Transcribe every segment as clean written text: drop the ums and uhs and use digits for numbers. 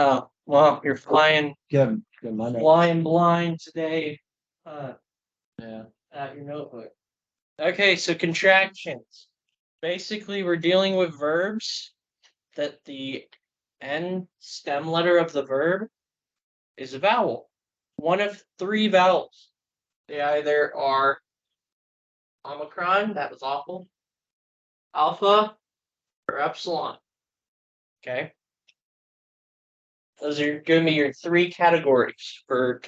Oh, well, you're flying Good. blind today. Yeah. At your notebook. Okay, so contractions. Basically, we're dealing with verbs that the end stem letter of the verb is a vowel. One of three vowels. They either are omicron, that was awful, alpha, or epsilon. Okay? Those are going to be your three categories for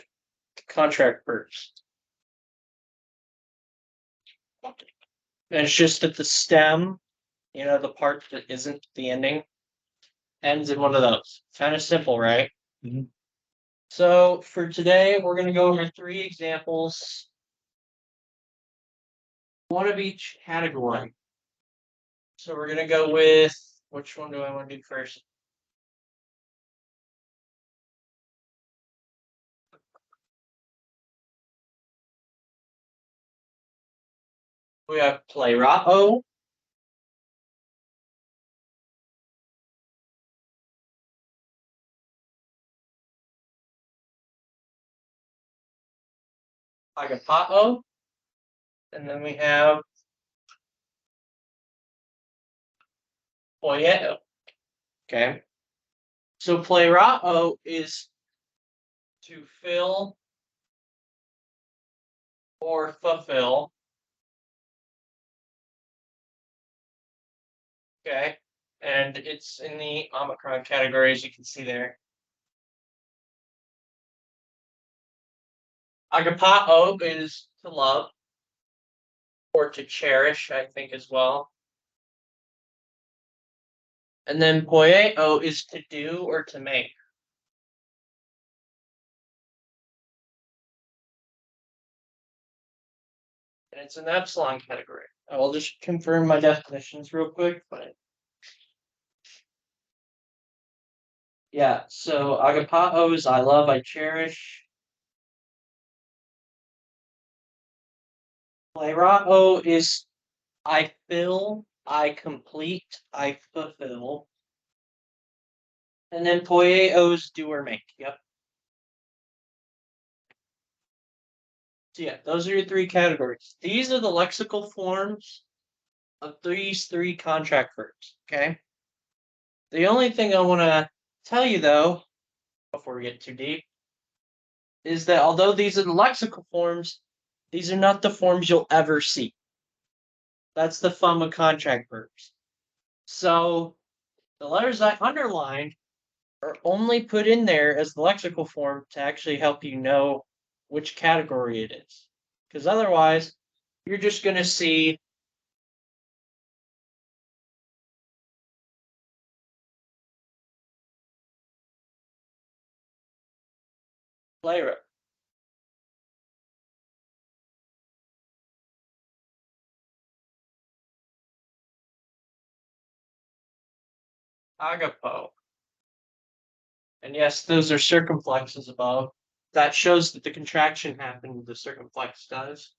contract verbs. And it's just that the stem, the part that isn't the ending, ends in one of those. Kind of simple, right? Mm-hmm. So for today, we're going to go over three examples, one of each category. So we're going to go with, which one do I want to do first? We have playrao, agapao, and then we have poyeo. Okay. So playrao is to fill or fulfill. Okay. And it's in the omicron category, as you can see there. Agapao is to love or to cherish, I think, as well. And then poieo is to do or to make. And it's an epsilon category. I will just confirm my definitions real quick, but yeah, so agapao is I love, I cherish. Playrao is I fill, I complete, I fulfill. And then poieo is do or make. Yep. So yeah, those are your three categories. These are the lexical forms of these three contract verbs. Okay. The only thing I want to tell you though, before we get too deep, is that although these are the lexical forms, these are not the forms you'll ever see. That's the fun with contract verbs. So the letters I underlined are only put in there as the lexical form to actually help you know which category it is. Because otherwise, you're just going to see Lyra. Agapo. And yes, those are circumflexes above. That shows that the contraction happened, the circumflex does.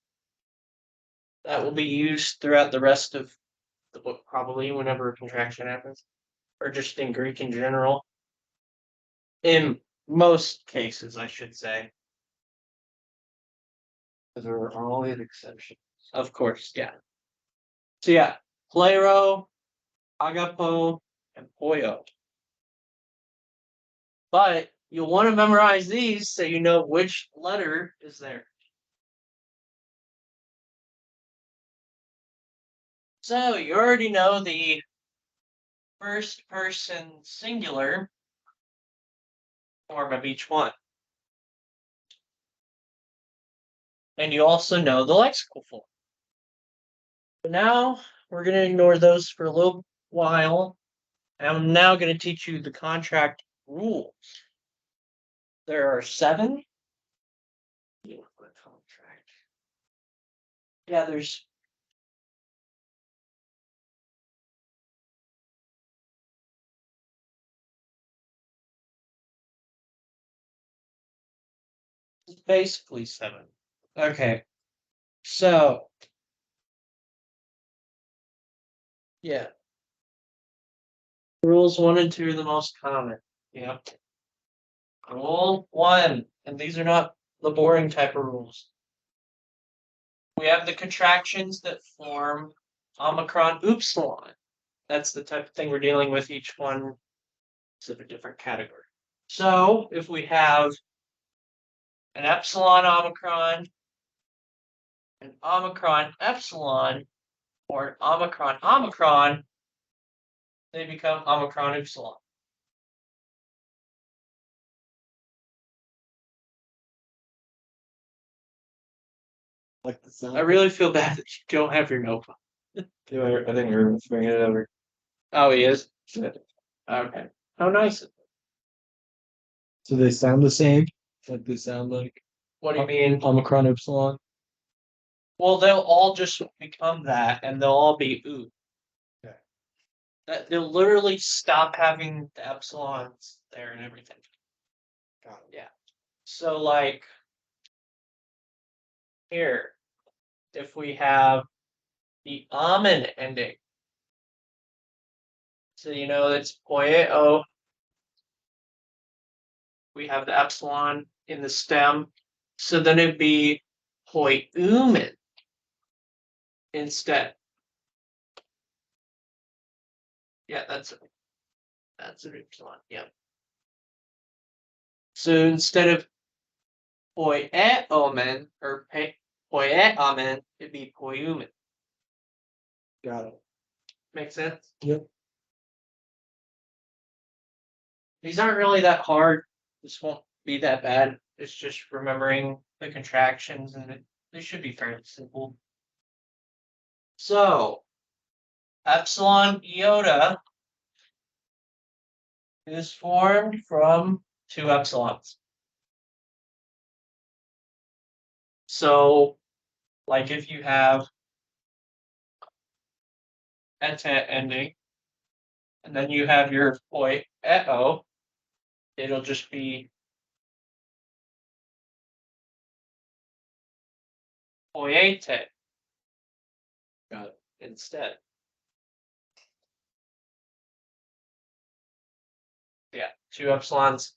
That will be used throughout the rest of the book, probably, whenever a contraction happens. Or just in Greek in general. In most cases, I should say. There are always exceptions. Of course, yeah. So yeah, plero, agapo, and poio. But you'll want to memorize these so you know which letter is there. So you already know the first person singular form of each one. And you also know the lexical form. But now we're going to ignore those for a little while. And I'm now going to teach you the contract rules. There are 7. Yeah, there's basically 7. Okay. So, yeah. Rules 1 and 2 are the most common. Yeah. Rule 1, and these are not the boring type of rules. We have the contractions that form omicron upsilon. That's the type of thing we're dealing with. Each one is of a different category. So if we have an epsilon omicron, an omicron epsilon, or an omicron omicron, they become omicron upsilon. Like the sound. I really feel bad that you don't have your notebook. I think we're bringing it over. Oh, he is? Okay. How nice. So they sound the same? Like they sound like What do you mean? Omicron Epsilon? Well, they'll all just become that, and they'll all be ooh. Okay. That they'll literally stop having the epsilons there and everything. Got it. Yeah. So like here, if we have the amen ending, so you know that's poieo. We have the epsilon in the stem, so then it'd be poiumen instead. Yeah, that's an epsilon. Yeah. So instead of poieomen or poieomen, it'd be poiumen. Got it. Make sense? Yep. These aren't really that hard. This won't be that bad. It's just remembering the contractions, and they should be fairly simple. So, epsilon iota is formed from two epsilons. So, like if you have eta ending, and then you have your poieo, it'll just be poiete. Got it. Instead. Yeah, two epsilons,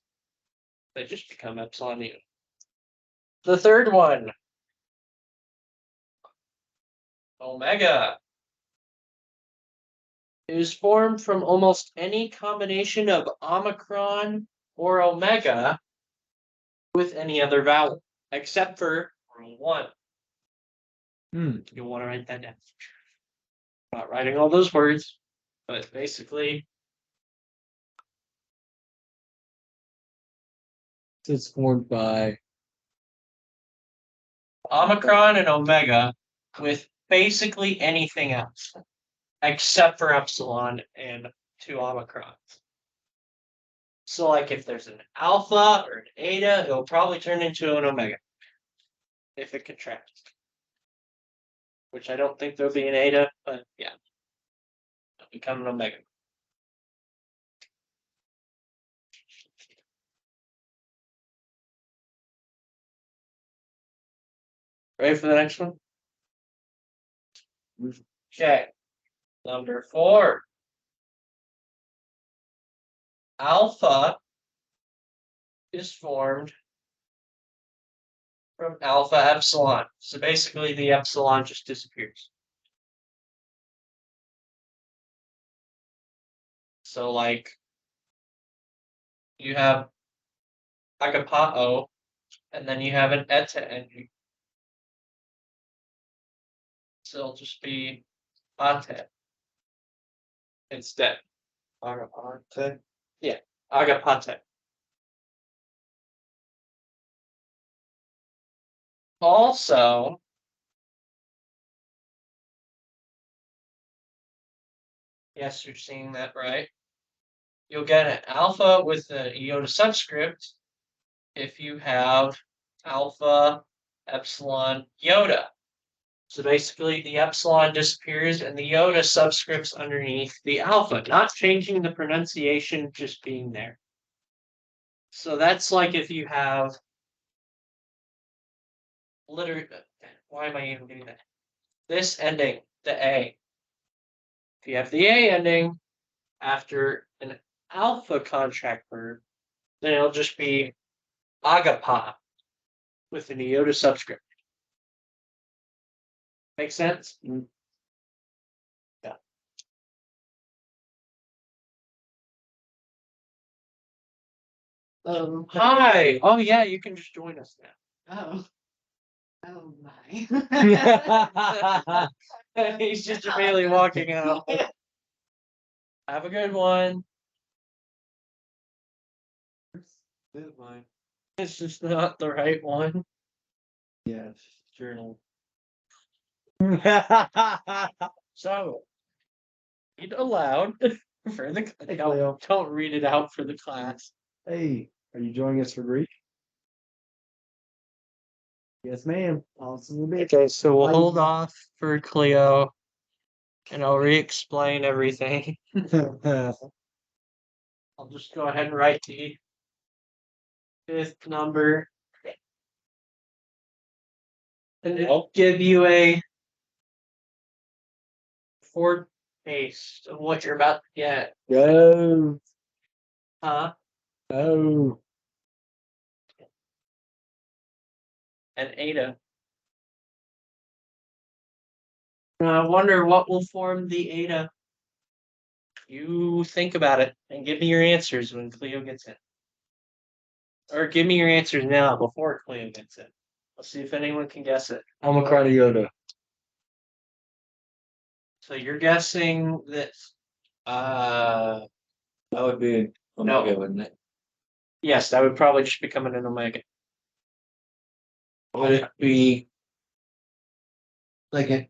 they just become epsilon iota. The third one, omega, is formed from almost any combination of omicron or omega with any other vowel, except for rule 1. You'll want to write that down. Not writing all those words, but basically, It's formed by omicron and omega with basically anything else, except for epsilon and two omicrons. So, like if there's an alpha or an eta, it'll probably turn into an omega if it contracts. Which I don't think there'll be an eta, but yeah, it'll become an omega. Ready for the next one? Okay. Number 4. Alpha is formed from alpha epsilon. So basically the epsilon just disappears. So like you have agapao, and then you have an eta ending. So it'll just be ate instead. Agapate. Yeah, agapate. Also, yes, you're seeing that right. You'll get an alpha with an iota subscript if you have alpha epsilon iota. So basically the epsilon disappears and the iota subscripts underneath the alpha, not changing the pronunciation, just being there. So that's like if you have literally, why am I even doing that? This ending, the A. If you have the A ending after an alpha contract verb, then it'll just be Agapa with an iota subscript. Make sense? Mm. Yeah. Hi. Oh yeah, you can just join us now. Oh my. He's just immediately walking out. Have a good one. That's mine. It's just not the right one. Yeah, it's just journal. So, read aloud for the Hey, don't, Cleo. don't read it out for the class. Hey, are you joining us for Greek? Yes, ma'am. Awesome. Okay, so we'll Bye. hold off for Cleo, and I'll re-explain everything. I'll just go ahead and write the fifth number, and it'll give you a foretaste of what you're about to get. Go. Huh? Oh. And eta. I wonder what will form the eta. You think about it and give me your answers when Cleo gets in. Or give me your answers now before Cleo gets in. Let's see if anyone can guess it. I'm a cardiota. So you're guessing this. That would be an omega, No. wouldn't it? Yes, that would probably just become an omega. Would it be like an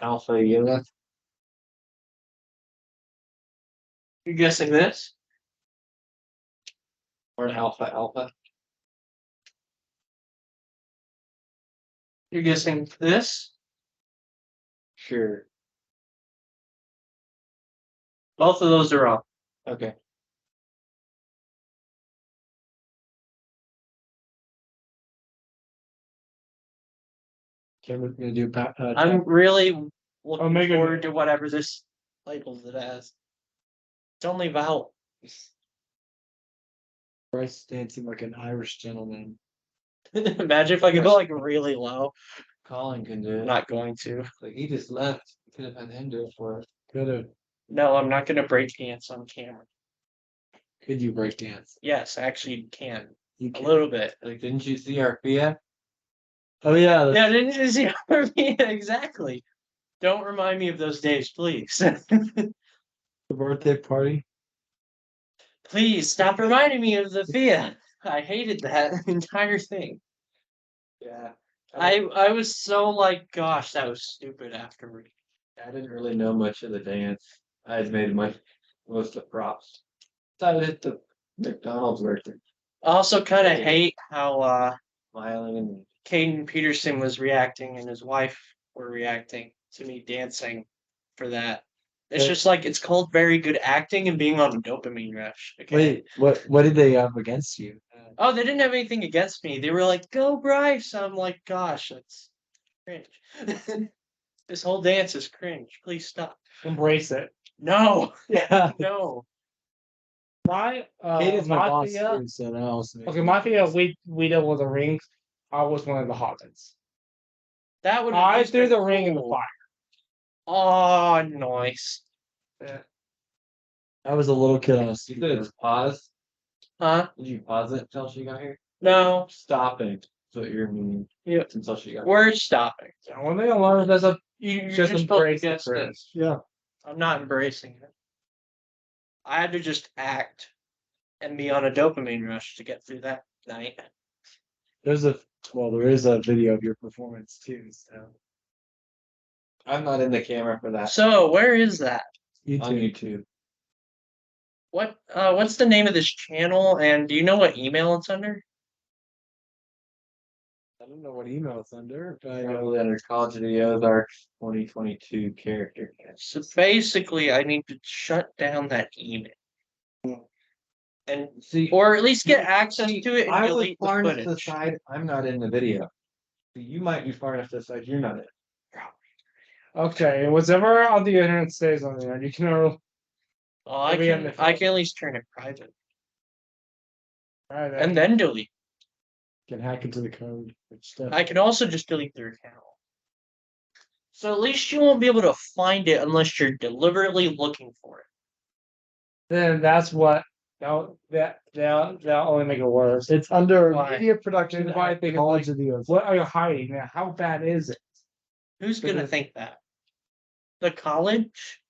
alpha iota? You're guessing this? Or an alpha alpha? You're guessing this? Sure. Both of those are wrong. Okay. Okay, we're gonna do I'm really looking Omega. forward to whatever this labels it as. It's only vowel. Bryce dancing like an Irish gentleman. Imagine if I go like really low. Colin can do I'm it. not going to. Like he just left. Could have had him do it for us. Could have. No, I'm not gonna break dance on camera. Could you break dance? Yes, actually you can. You A can. little bit. Like, didn't you see our Fia? Oh yeah. Yeah, didn't you see exactly. Don't remind me of those days, please. The birthday party. Please stop reminding me of the Fia. I hated that entire thing. Yeah. I was so like, gosh, that was stupid afterward. I didn't really know much of the dance. I had made most of the props. Thought it hit the McDonald's birthday. I also kind of hate how Smiling and Caden Peterson was reacting and his wife were reacting to me dancing for that. It's just like it's called very good acting and being on a dopamine rush. Okay. wait, what did they have against you? Oh, they didn't have anything against me. They were like, "Go, Bryce." I'm like, "Gosh, that's cringe." This whole dance is cringe. Please stop. Embrace it. No, Yeah. no. My Katie's my boss Mafia. too, so that also makes Okay, me- Mafia, we did with the rings. I was one of the hobbits. That would. I threw the ring in the fire. Oh, nice. I was a little kid on a You sleep. said it's pause. Huh? Did you pause it until she got here? No, Stopping. That's what you're meaning. Yeah. Until she got we're stopping. One thing I learned is a You're just just embrace the against it. cringe. Yeah. I'm not embracing it. I had to just act and be on a dopamine rush to get through that night. There is a video of your performance too. So I'm not in the camera for that. So where is that? On YouTube. YouTube. What's the name of this channel? And do you know what email it's under? I don't know what email it's under, but I know Probably under college videos, our 2022 character. So basically, I need to shut down that email, and See, or at least get access to it and I was delete the far to the footage. side. I'm not in the video. You might be far enough to decide you're not it. Okay, whatever on the internet stays on there. You can Well, Maybe on the I phone. can at least turn it private Alright, and then delete. can hack into the code and stuff. I can also just delete their account. So at least you won't be able to find it unless you're deliberately looking for it. Then that's what that'll only make it worse. It's under Why? media production. Why I think college videos. What are you hiding? Now, how bad is it? Who's gonna Because- think that? The college?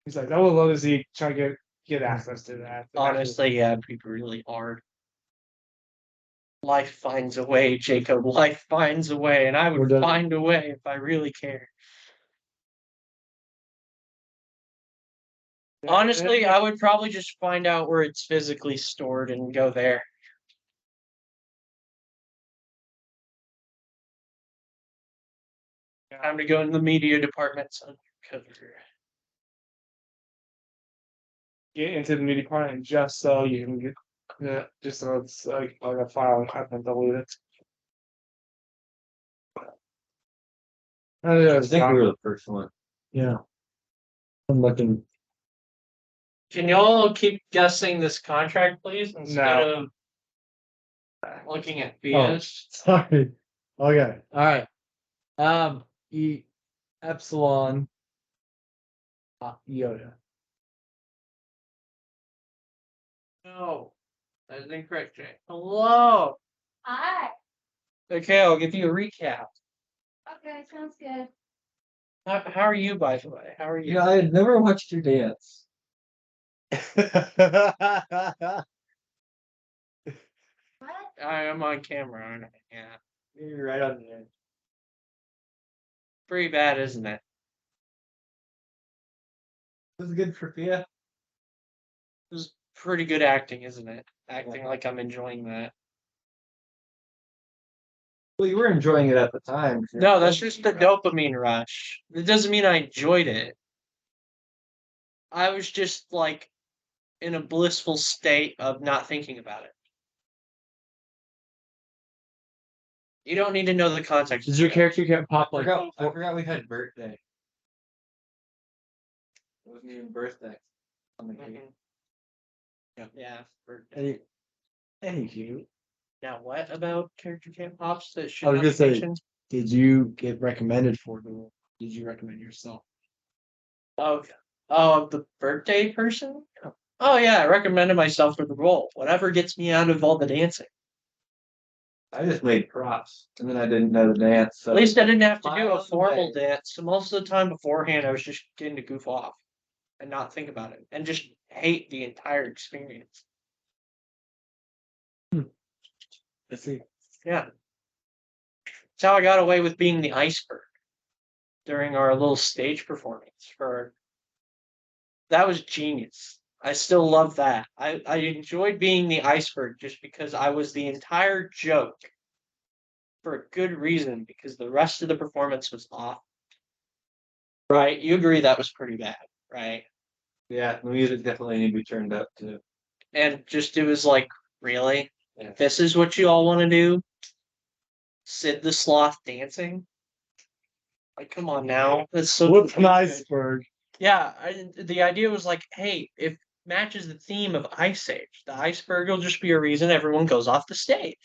He's like, I would love to see try to get access to that. Honestly, yeah, it'd be really hard. Life finds a way, Jacob. Life finds a way, and I We're would done. find a way if I really cared. Honestly, I would probably just find out where it's physically stored and go there. Time to go in the media department's undercover. Get into the media department just so you can get just so it's like a file and delete it. I think we were the first one. Yeah. I'm looking. Can y'all keep guessing this contract, please, instead No. of looking at Oh, BS? sorry. Okay. All right. Epsilon. Yoda. No, that is incorrect, Jay. Hello. Hi. Okay, I'll give you a recap. Okay, sounds good. How are you, by the way? How are you? You know, I had never watched your dance. What? I am on camera, aren't I? Yeah. You're right on the end. Pretty bad, isn't it? It was good for Fia. It was pretty good acting, isn't it? Acting like I'm enjoying that. Well, you were enjoying it at the time. No, that's just the dopamine rush. It doesn't mean I enjoyed it. I was just like in a blissful state of not thinking about it. You don't need to know the context. Does your character get pop like I forgot we had birthday. It wasn't even birthday on the cake. Yeah. birthday. Anywho, Now, what about character camp pops that should I was not gonna be say- mentioned? did you get recommended for the role? Did you recommend yourself? Oh, the birthday person? Oh yeah, I recommended myself for the role. Whatever gets me out of all the dancing. I just made props, and then I didn't know the dance. So At least I didn't have to do Smile a on the formal way. dance. So most of the time beforehand, I was just getting to goof off and not think about it and just hate the entire experience. I see. Yeah. That's how I got away with being the iceberg during our little stage performance for that was genius. I still love that. I enjoyed being the iceberg just because I was the entire joke for a good reason because the rest of the performance was off. Right? You agree that was pretty bad, right? yeah, the music definitely need to be turned up too. And just it was like, really? Yeah. This is what you all want to do? Sid the Sloth dancing? Like, come on now. That's so What's an stupid. iceberg? Yeah, the idea was like, hey, if matches the theme of Ice Age, the iceberg will just be a reason everyone goes off the stage.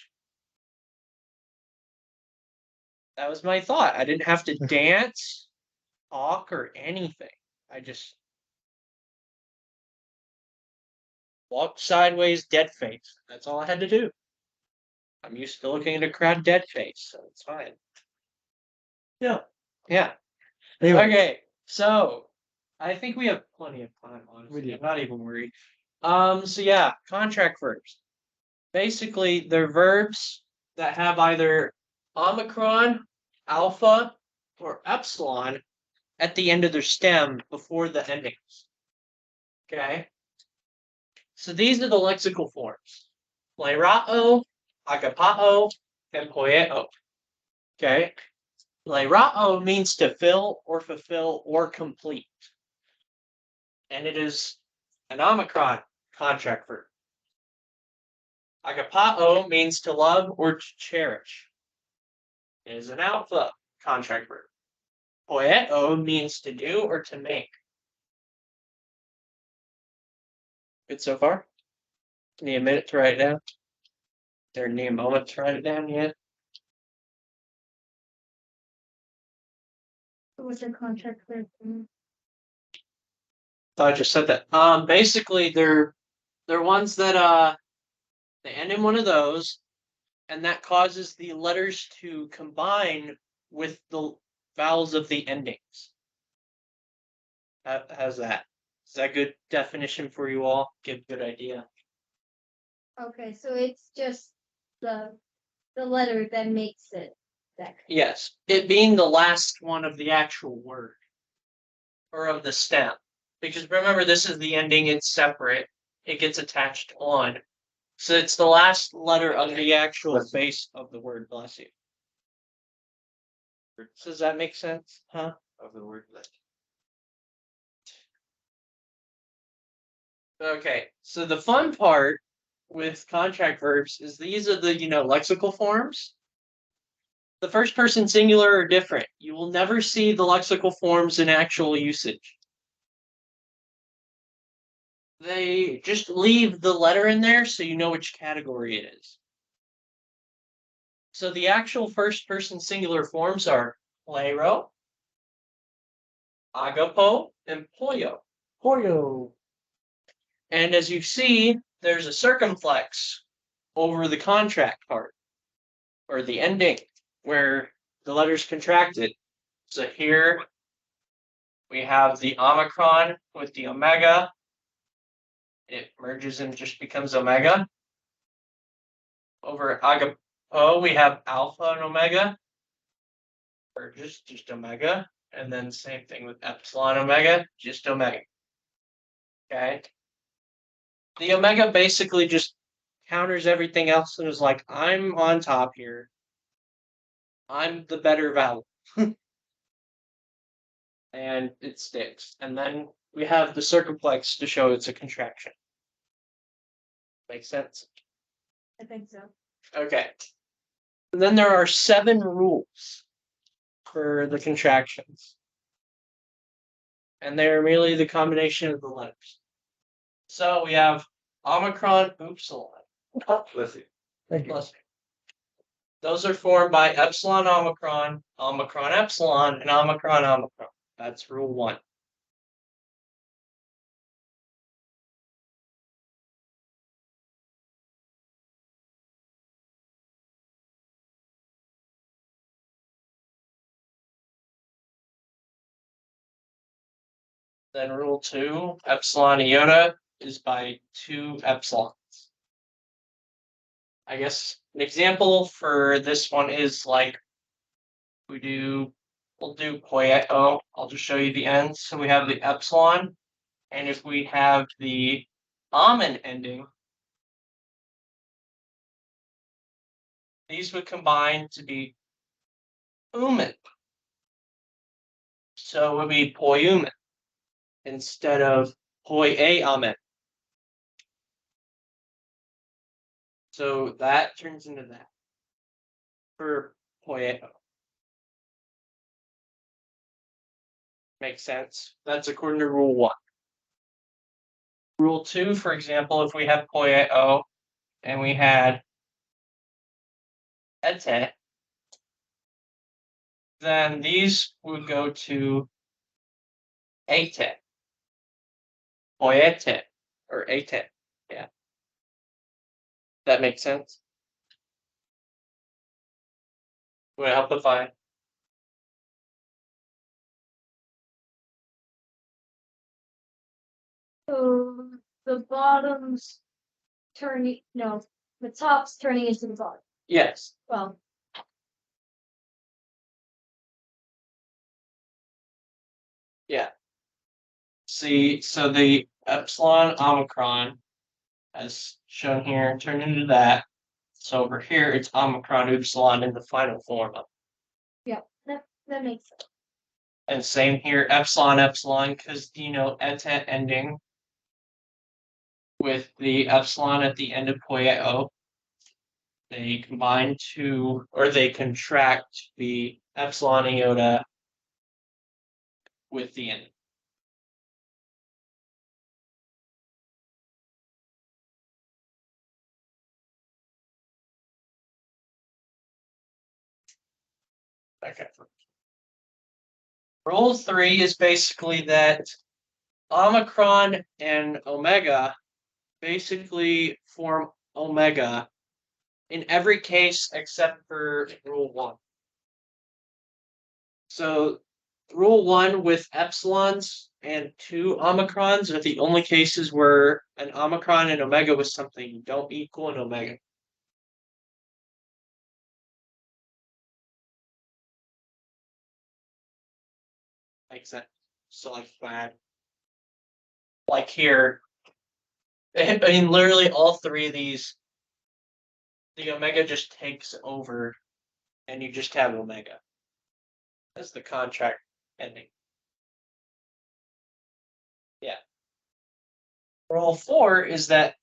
That was my thought. I didn't have to dance, talk, or anything. I just walked sideways, dead face. That's all I had to do. I'm used to looking at a crowd dead face, so it's fine. Yeah. Yeah. Anyway, Okay, so I think we have plenty of time, honestly. We do. I'm not even worried. So yeah, contract verbs. Basically, they're verbs that have either omicron, alpha, or epsilon at the end of their stem before the endings. Okay. So these are the lexical forms. Plerao, agapao, and poieo. Okay. Plerao means to fill or fulfill or complete. And it is an omicron contract verb. Agapao means to love or to cherish. is an alpha contract verb. Poieo means to do or to make. Good so far? Need a minute to write it down? There need a moment to write it down yet? What's a contract for? Thought I just said that. Basically they're ones that they end in one of those, and that causes the letters to combine with the vowels of the endings. How's that? Is that a good definition for you all? Give a good idea. Okay, so it's just the letter that makes it that. Yes, it being the last one of the actual word or of the stem. Because remember, this is the ending, it's separate, it gets attached on. So it's the last letter of the actual base of the word, bless you. Does that make sense? Huh? Of the word bless. Okay, so the fun part with contract verbs is these are the, lexical forms. The first person singular are different. You will never see the lexical forms in actual usage. They just leave the letter in there so you know which category it is. So the actual first person singular forms are plero, agapo, and pollo. Pollo. And as you see, there's a circumflex over the contract part, or the ending, where the letter's contracted. So here we have the omicron with the omega. It merges and just becomes omega. Over agapo, we have alpha and omega, or just omega. And then same thing with epsilon omega, just omega. Okay. The omega basically just counters everything else and is like, I'm on top here. I'm the better vowel. And it sticks. And then we have the circumflex to show it's a contraction. Make sense? I think so. Okay. And then there are 7 rules for the contractions. And they're merely the combination of the letters. So we have omicron, upsilon. Bless you. Thank you. Plus, those are formed by epsilon, omicron, epsilon, and omicron. That's rule 1. Then rule 2, epsilon iota is by 2 epsilons. I guess an example for this one is like we'll do poieo. I'll just show you the ends. So we have the epsilon, and if we have the amen ending, these would combine to be umen. So it would be poiumen instead of poieamen. So that turns into that for poieo. Makes sense. That's according to rule 1. Rule 2, for example, if we have poieo and we had ete, then these would go to ete, poiete, or ete. Yeah. That makes sense. Would it help if I? So the bottom's turning, no, the top's turning into the bottom. Yes. Well, Yeah. See, so the epsilon omicron, as shown here, turned into that. So over here, it's omicron upsilon in the final form of. yeah, that makes sense. And same here, epsilon, because ete ending with the epsilon at the end of poieo. they combine to, or they contract to be epsilon iota with the ending. Okay. Rule 3 is basically that omicron and omega basically form omega in every case except for rule 1. So rule 1 with epsilons and 2 omicrons are the only cases where an omicron and omega with something don't equal an omega. Makes sense. So like that. Like here, I mean, literally all 3 of these, the omega just takes over and you just have omega. That's the contract ending. Yeah. Rule 4 is that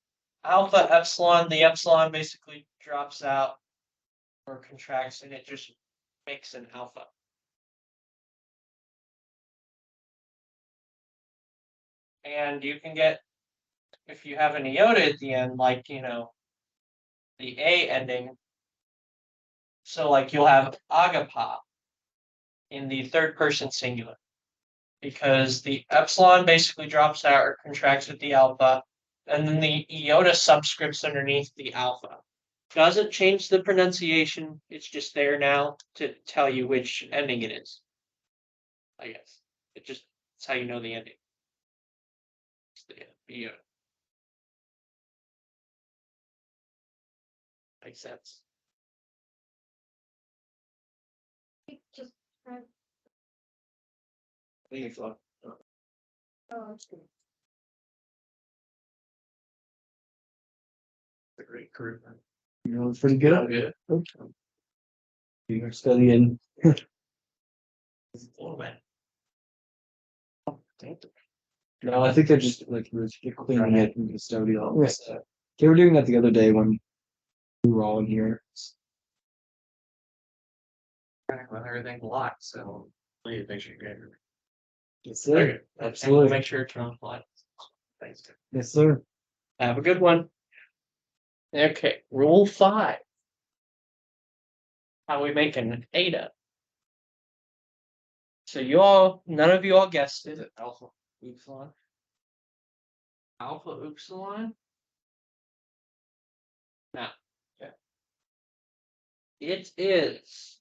alpha epsilon, the epsilon basically drops out or contracts and it just makes an alpha. And you can get, if you have an iota at the end, like, the A ending. So like you'll have agapa in the third person singular. Because the epsilon basically drops out or contracts with the alpha, and then the iota subscripts underneath the alpha. Doesn't change the pronunciation, it's just there now to tell you which ending it is. I guess. It's how you know the ending. It's the iota. Makes sense. Just try. I think it's like, Oh, okay. It's a great group. you know, it's pretty good. Good. You're studying. A little bit. No, I think they're just like we're cleaning it and custodial. They were doing that the other day when we were all in here. With everything locked, so please make sure you get it. Yes, sir. Absolutely. Make sure it's on flight. Thanks. Yes, sir. Have a good one. Okay, rule 5. How we make an eta. So none of you all guessed it. Alpha upsilon. Alpha upsilon. Now, okay. It is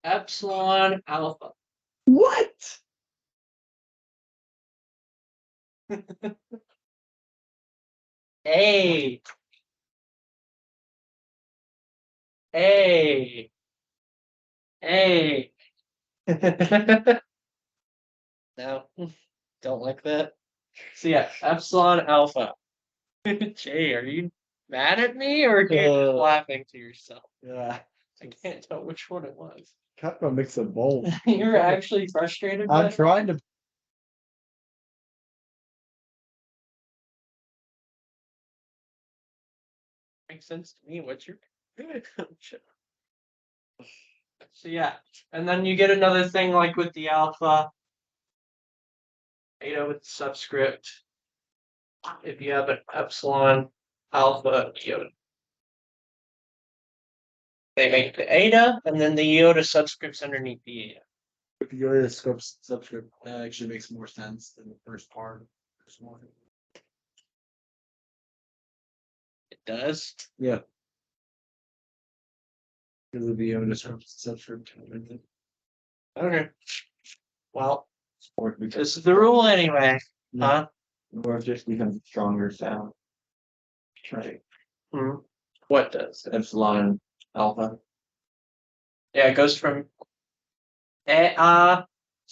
epsilon alpha. What? A. A. A. No, don't like that. So yeah, epsilon alpha. Jay, are you mad at me or are you just laughing to yourself? Yeah. I can't tell which one it was. Kind of a mix of both. You're actually frustrated by I'm it? trying to. Makes sense to me. What's your so yeah, and then you get another thing like with the alpha, eta with the subscript. If you have an epsilon alpha iota, they make the eta, and then the iota subscripts underneath the eta. If you go to the subscript, that actually makes more sense than the first part. It does. Yeah. Because of the subscript. Okay. Well, Or it becomes, this is the rule anyway, huh? or it just becomes a stronger sound. Right. Hmm. What does? Epsilon alpha. Yeah, it goes from A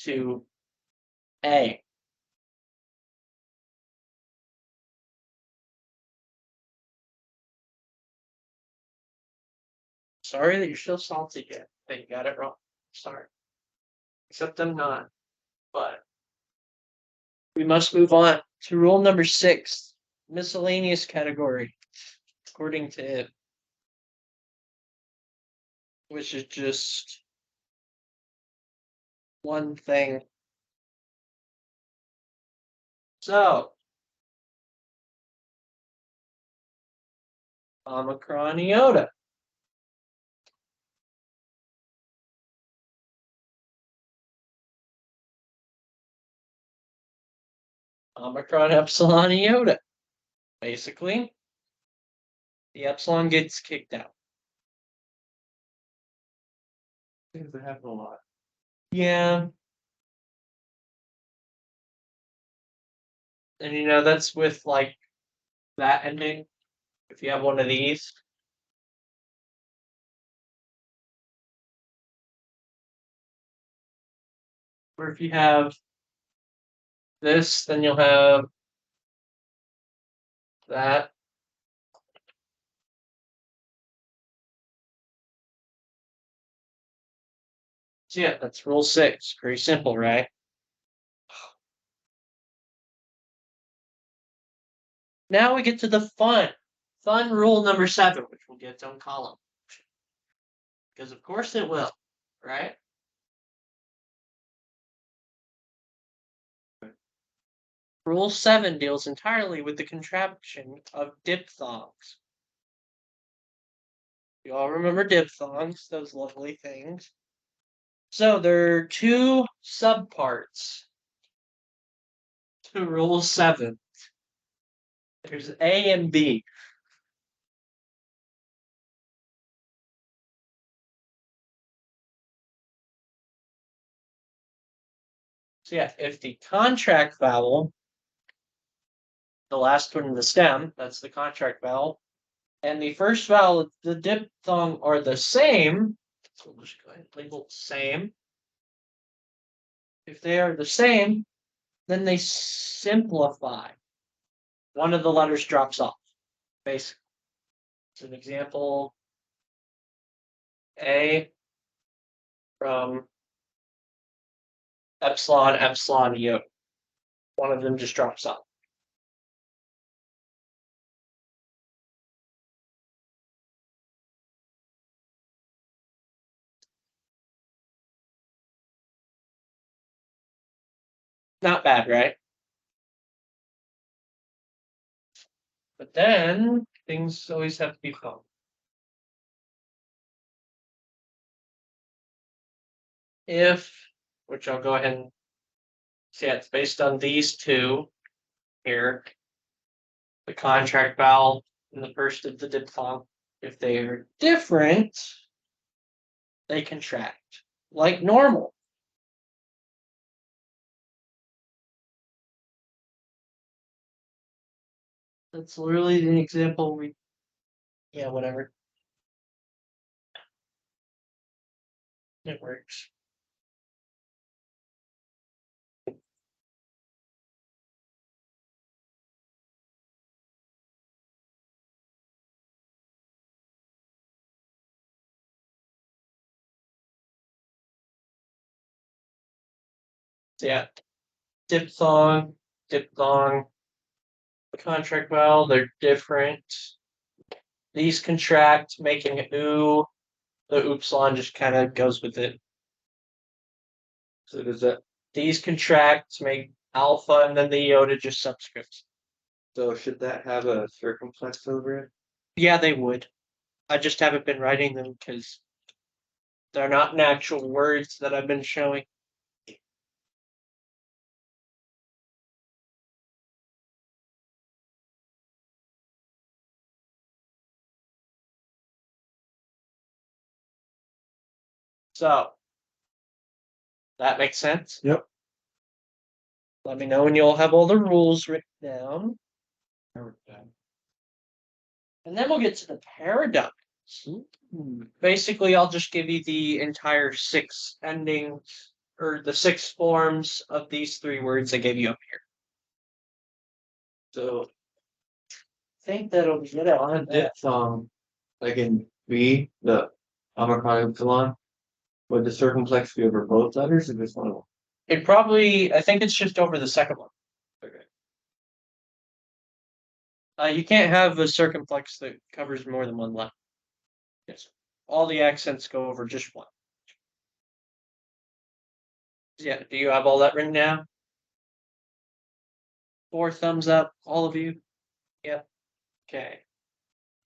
to A. Sorry that you're so salty yet. That you got it wrong. Sorry. Except I'm not. But we must move on. to rule number 6, miscellaneous category, according to it, which is just one thing. So, Omicron iota. Omicron epsilon iota. Basically, the epsilon gets kicked out. Things that happen a lot. Yeah. And that's with like that ending. If you have one of these. Or if you have this, then you'll have that. So yeah, that's rule 6. Pretty simple, right? Now we get to the fun rule number 7, which will get its own column. Because of course it will, right? Rule 7 deals entirely with the contraction of diphthongs. You all remember diphthongs, those lovely things. So there are 2 subparts to rule 7. There's A and B. So yeah, if the contract vowel, the last one in the stem, that's the contract vowel, and the first vowel of the diphthong are the same, so we'll just go ahead and label same. If they are the same, then they simplify. One of the letters drops off, basically. So an example, A from epsilon iota. One of them just drops off. Not bad, right? But then things always have to be fun. If, which I'll go ahead and see, it's based on these 2 here, the contract vowel and the first of the diphthong. If they are different, they contract like normal. That's literally the example yeah, whatever. It works. So yeah, diphthong, the contract vowel, they're different. These contract, making ooh. The upsilon just kind of goes with it. So does that? These contract to make alpha, and then the iota just subscripts. So should that have a circumflex over it? Yeah, they would. I just haven't been writing them because they're not natural words that I've been showing. So that makes sense. Yep. Let me know when you'll have all the rules written down. And then we'll get to the paradigms. Basically, I'll just give you the entire 6 endings or the 6 forms of these 3 words I gave you up here. So I think that'll be it. on a diphthong, like in B, the Omicron epsilon, would the circumflex be over both letters or just one of them? I think it's just over the second one. Okay. You can't have a circumflex that covers more than one letter. Yes. All the accents go over just one. Yeah, do you have all that written down? 4 thumbs up, all of you? Yep. Okay.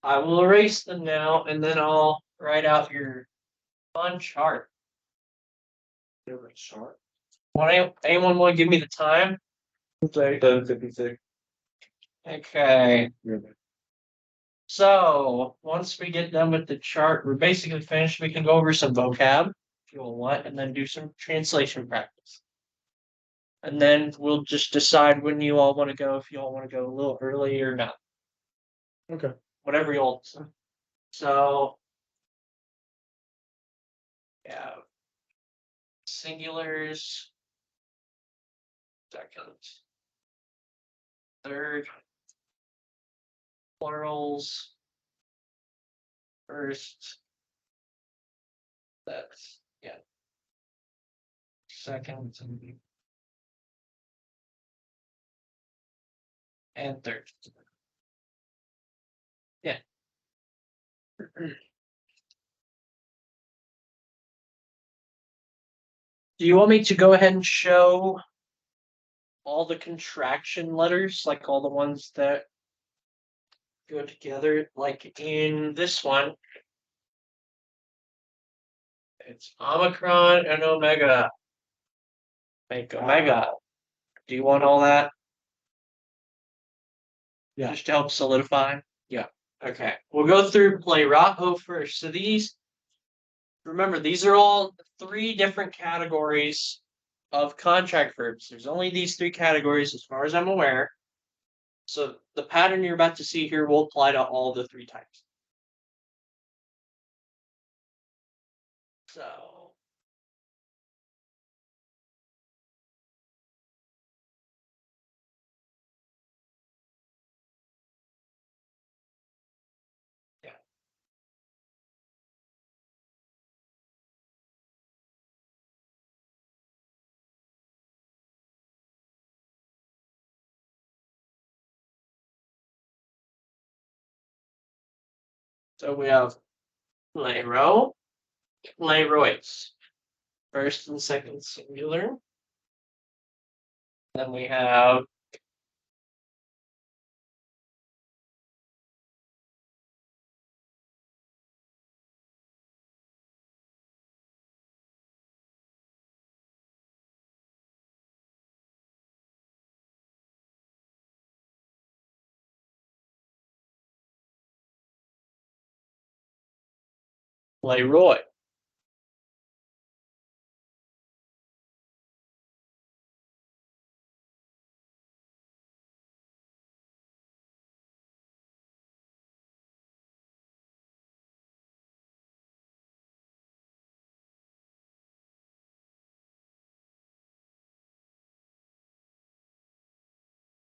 I will erase them now, and then I'll write out your fun chart. Chart. Anyone want to give me the time? 7:56. Okay. So once we get done with the chart, we're basically finished. We can go over some vocab if you all want, and then do some translation practice. And then we'll just decide when you all want to go, if you all want to go a little early or not. Okay. Whatever you all decide. So yeah. Singulars. Second. Third. Plurals. First. That's yeah. Second and third. Yeah. Do you want me to go ahead and show all the contraction letters, like all the ones that go together? Like in this one, it's Omicron and Omega. Make Omega. Do you want all that? Yeah. Just to help solidify? Yeah. Okay. We'll go through Pleirato first. So these, remember, these are all 3 different categories of contract verbs. There's only these 3 categories as far as I'm aware. So the pattern you're about to see here will apply to all the 3 types. So yeah. So we have Plero, Plerois, first and second singular. Then we have Leroy.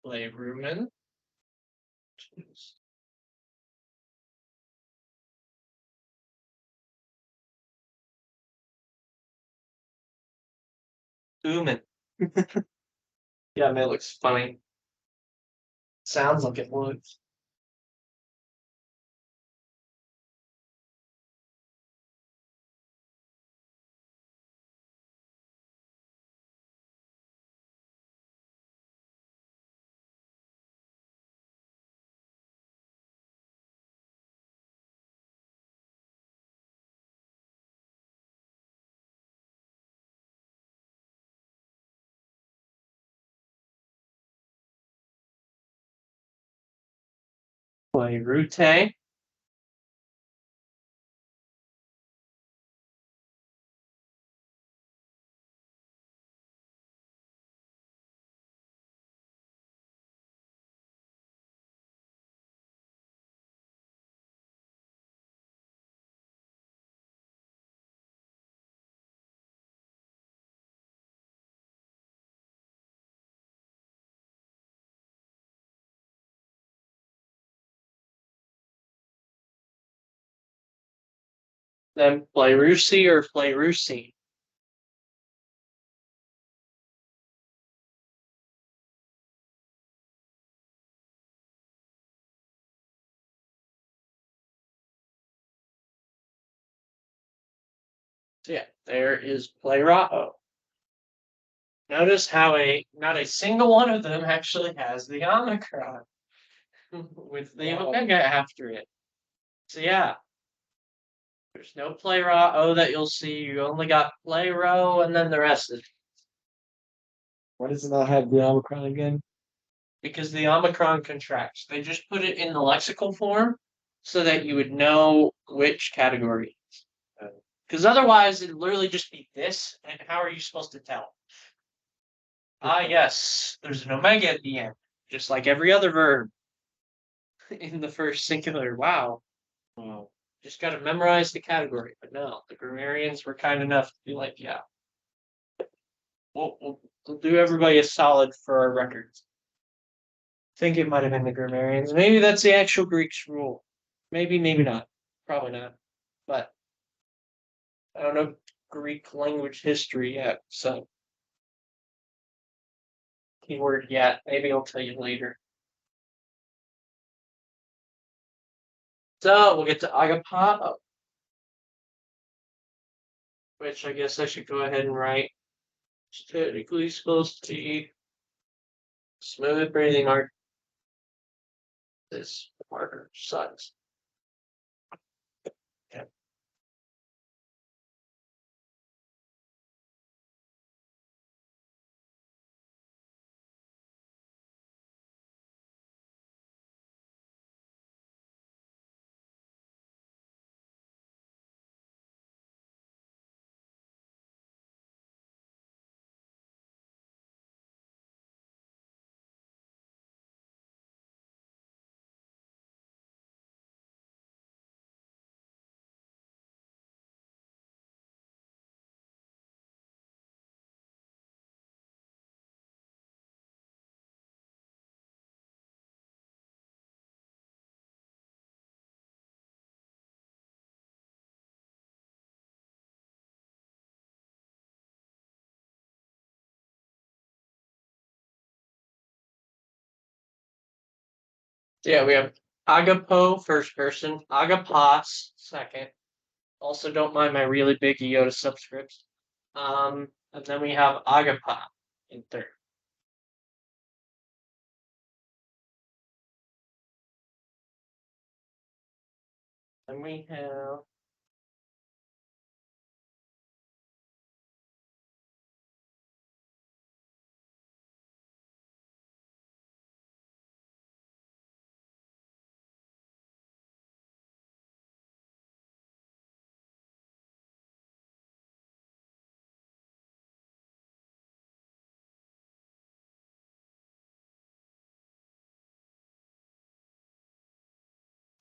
Playrumen. Uman. Yeah, man, it looks funny. Sounds like it looks. Playrute. Then Playrusi or Playrusi. So yeah, there is Playrao. Notice how not a single one of them actually has the Omicron with the Wow. Omega after it. So yeah, there's no Playrao that you'll see. You only got Playro, and then the rest is Why does it not have the Omicron again? because the Omicron contracts. They just put it in the lexical form so that you would know which category. Because otherwise, it'd literally just be this, and how are you supposed to tell? Ah, yes, there's an omega at the end, just like every other verb in the first singular. Wow. Wow. Just got to memorize the category. But no, the grammarians were kind enough to be like, yeah, we'll do everybody a solid for our records. I think it might have been the grammarians. Maybe that's the actual Greek's rule. Maybe, maybe not. Probably not. But I don't know Greek language history yet, so keyword yet. Maybe I'll tell you later. So we'll get to agapao, which I guess I should go ahead and write. It's technically supposed to be smooth breathing art. This marker sucks. Okay. Yeah, we have agapo first person, agapos second. Also, don't mind my really big iota subscripts. And then we have agapa in third. Then we have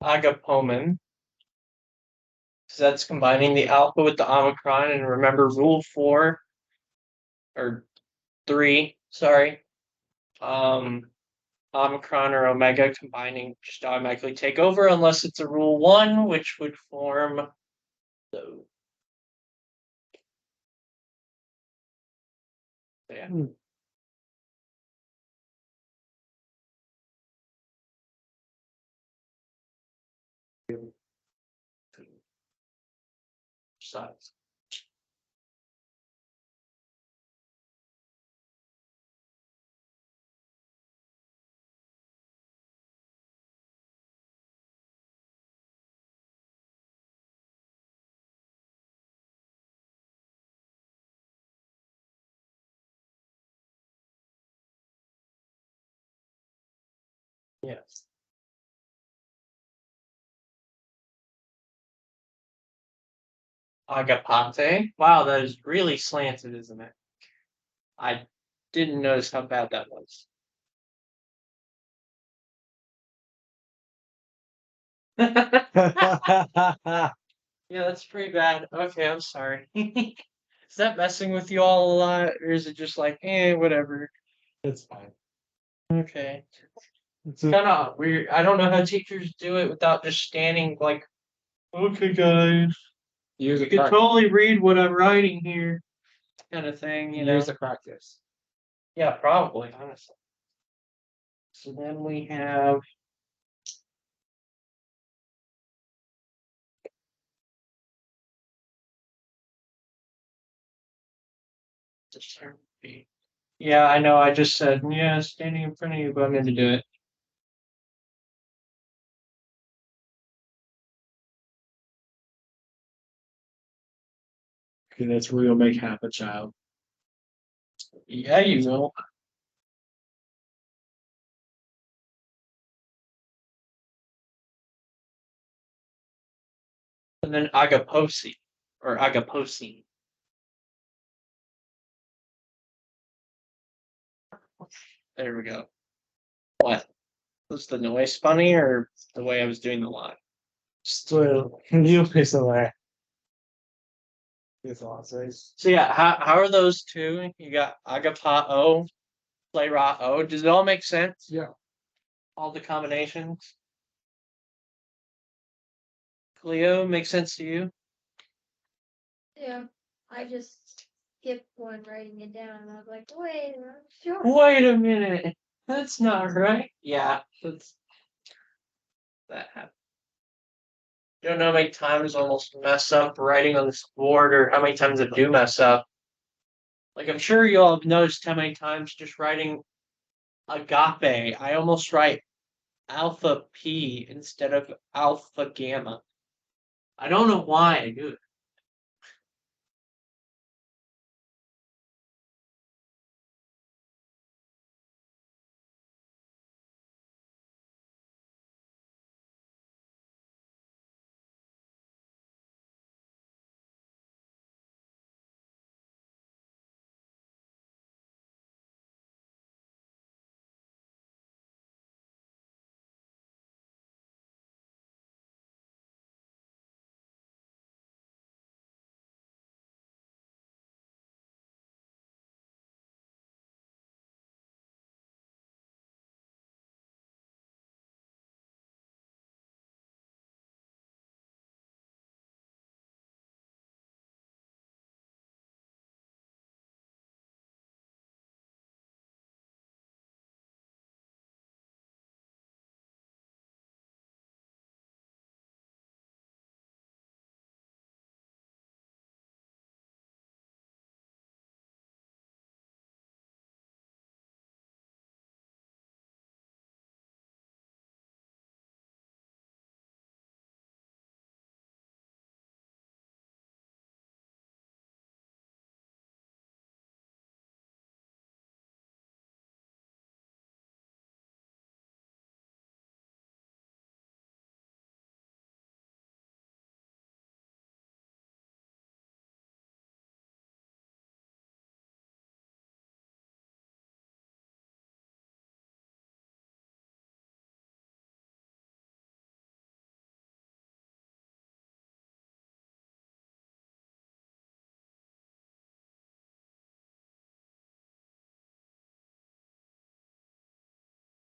agapomen. So that's combining the alpha with the omicron. And remember rule 4 or 3, sorry. Omicron or omega combining just automatically take over unless it's a rule 1, which would form the yeah. Size. Yes. Agapate. Wow, that is really slanted, isn't it? I didn't notice how bad that was. Yeah, that's pretty bad. Okay, I'm sorry. Is that messing with you all a lot, or is it just like, whatever? It's fine. Okay. It's Kind of weird. I don't know how teachers do it without just standing like, okay, guys, Years you of can practice. totally read what I'm writing here, kind of thing, you know? Years of practice. Yeah, probably, honestly. So then we have just turn B. Yeah, I know. I just said, yeah, standing in front of you, but I'm going to do it. Okay, that's where you'll make half a child. Yeah, you will. And then agaposi or agaposine. There we go. What? Was the noise funny or the way I was doing the line? Still, you piece of that. It's awesome. So yeah, how are those two? You got agapao, play-ra-o. Does it all make sense? Yeah. All the combinations? Cleo, makes sense to you? Yeah, I just skipped one writing it down. And I was like, wait, I'm sure. Wait a minute. That's not right. Yeah, that happened. Don't know how many times I almost mess up writing on this board or how many times I do mess up. Like I'm sure you all have noticed how many times just writing agape, I almost write alpha P instead of alpha gamma. I don't know why I do it.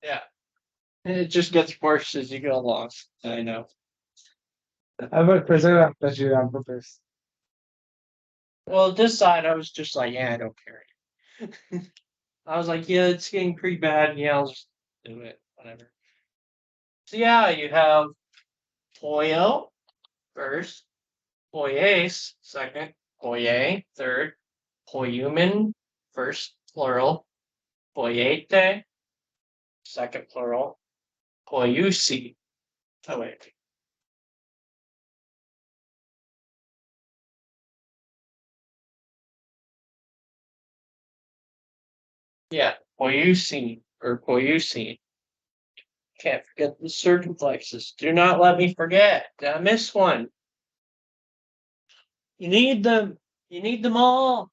Yeah. And it just gets worse as you go along. I know. I would preserve that you on purpose. Well, this side I was just like, yeah, I don't care. I was like, yeah, it's getting pretty bad. Yeah, I'll just do it. Whatever. So yeah, you have Poyo first, Poyes second, Poye third, Poyumen first plural, Poyete second plural, Poyusi. Oh wait. Yeah, Poyusi or Poyusi. Can't forget the circumflexes. Do not let me forget. Did I miss one? You need them. You need them all.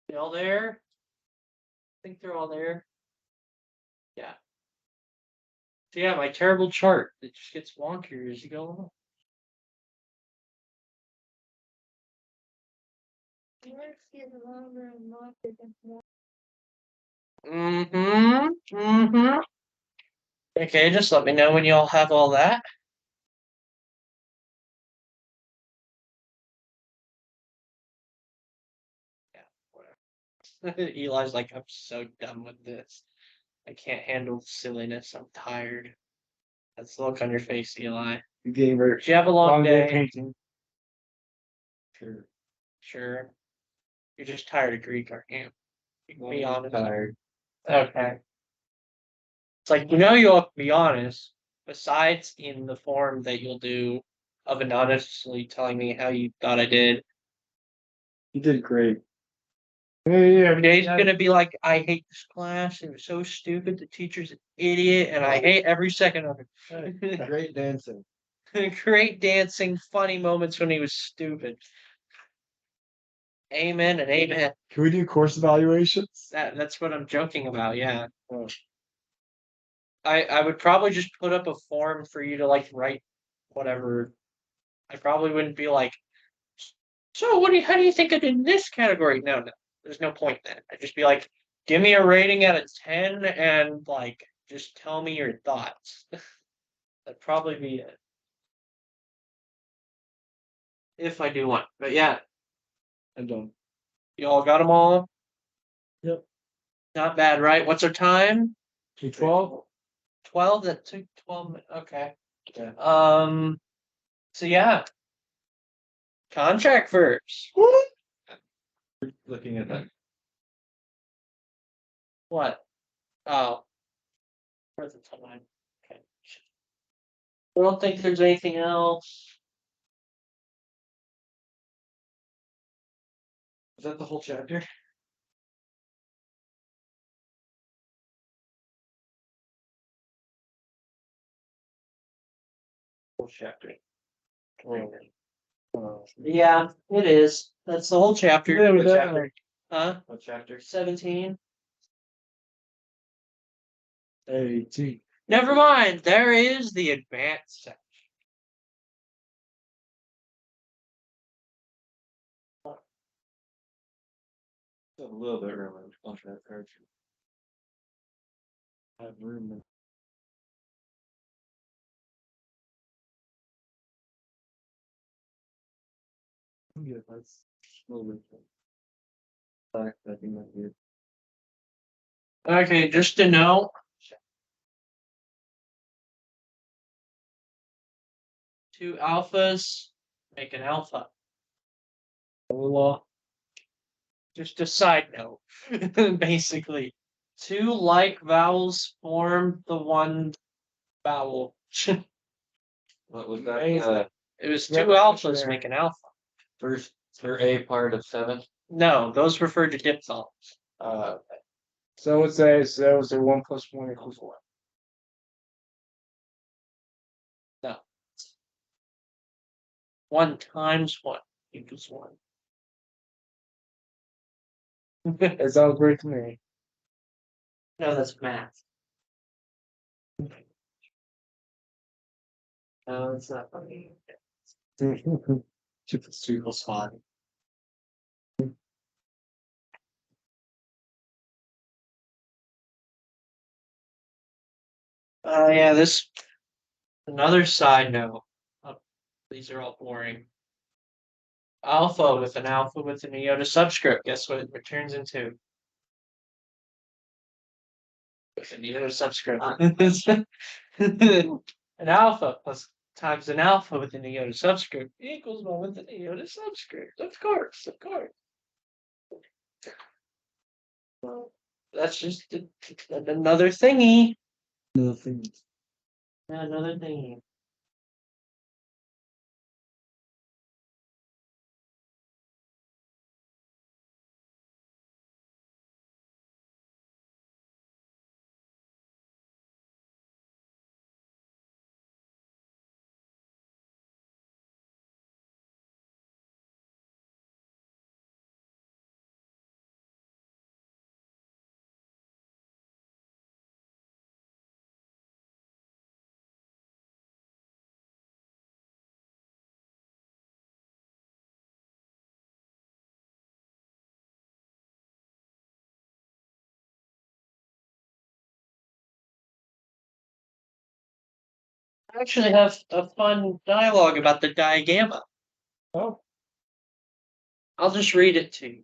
They all there? I think they're all there. Yeah. So yeah, my terrible chart. It just gets wonkier as you go along. Words get longer and longer than more. Mm-hmm. Mm-hmm. Okay, just let me know when you all have all that. Yeah, whatever. Eli's like, I'm so done with this. I can't handle silliness. I'm tired. That's the look on your face, Eli. Gamer. Did you have a long Long day day? painting. Sure. Sure. You're just tired of Greek, aren't you? You can be honest. Tired. Okay. It's like, you'll have to be honest, besides in the form that you'll do of anonymously telling me how you thought I did. You did great. Every day he's gonna be like, I hate this class, it was so stupid, the teacher's an idiot, and I hate every second of it. Great dancing. Great dancing, funny moments when he was stupid. Amen and amen. Can we do course evaluations? That's what I'm joking about, yeah. Oh. I would probably just put up a form for you to like write whatever. I probably wouldn't be like, so how do you think I did in this category? No, there's no point in that. I'd just be like, give me a rating out of 10 and like just tell me your thoughts. That'd probably be it. If I do one. But yeah, I'm done. you all got them all? Yep. Not bad, right? What's our time? 12? 12? That took 12 minutes. Okay. Yeah. So yeah. Contract verbs. Looking at that. What? Oh. Where's the time? Okay. I don't think there's anything else. Is that the whole chapter? Whole chapter. Yeah, it is. That's the whole chapter. Yeah, What that- chapter? Huh? What chapter? 17. 18. Never mind. There is the advanced section. A little bit room on contract card. I have room. Yeah, that's A little bit. Back, I think that's good. Okay, just to know. Two alphas make an alpha. Just a side note, basically. Two like vowels form the one vowel. What was that? Amazing. It was two Revolutionary. alphas make an alpha. First or A part of 7. No, those refer to diphthongs. So it says 1 plus 1 equals 1. No. 1 times 1 equals 1. It sounds great to me. No, that's math. No, it's not funny. 2 plus 2 Equals 5. Yeah, this another side note. These are all boring. Alpha with an iota subscript. Guess what it returns into? With an iota subscript. An alpha plus times an alpha with an iota subscript equals 1 with an iota subscript. Of course, of course. Well, that's just another thingy. Nothing. Another thingy. I actually have a fun dialogue about the digamma. Oh, I'll just read it to you.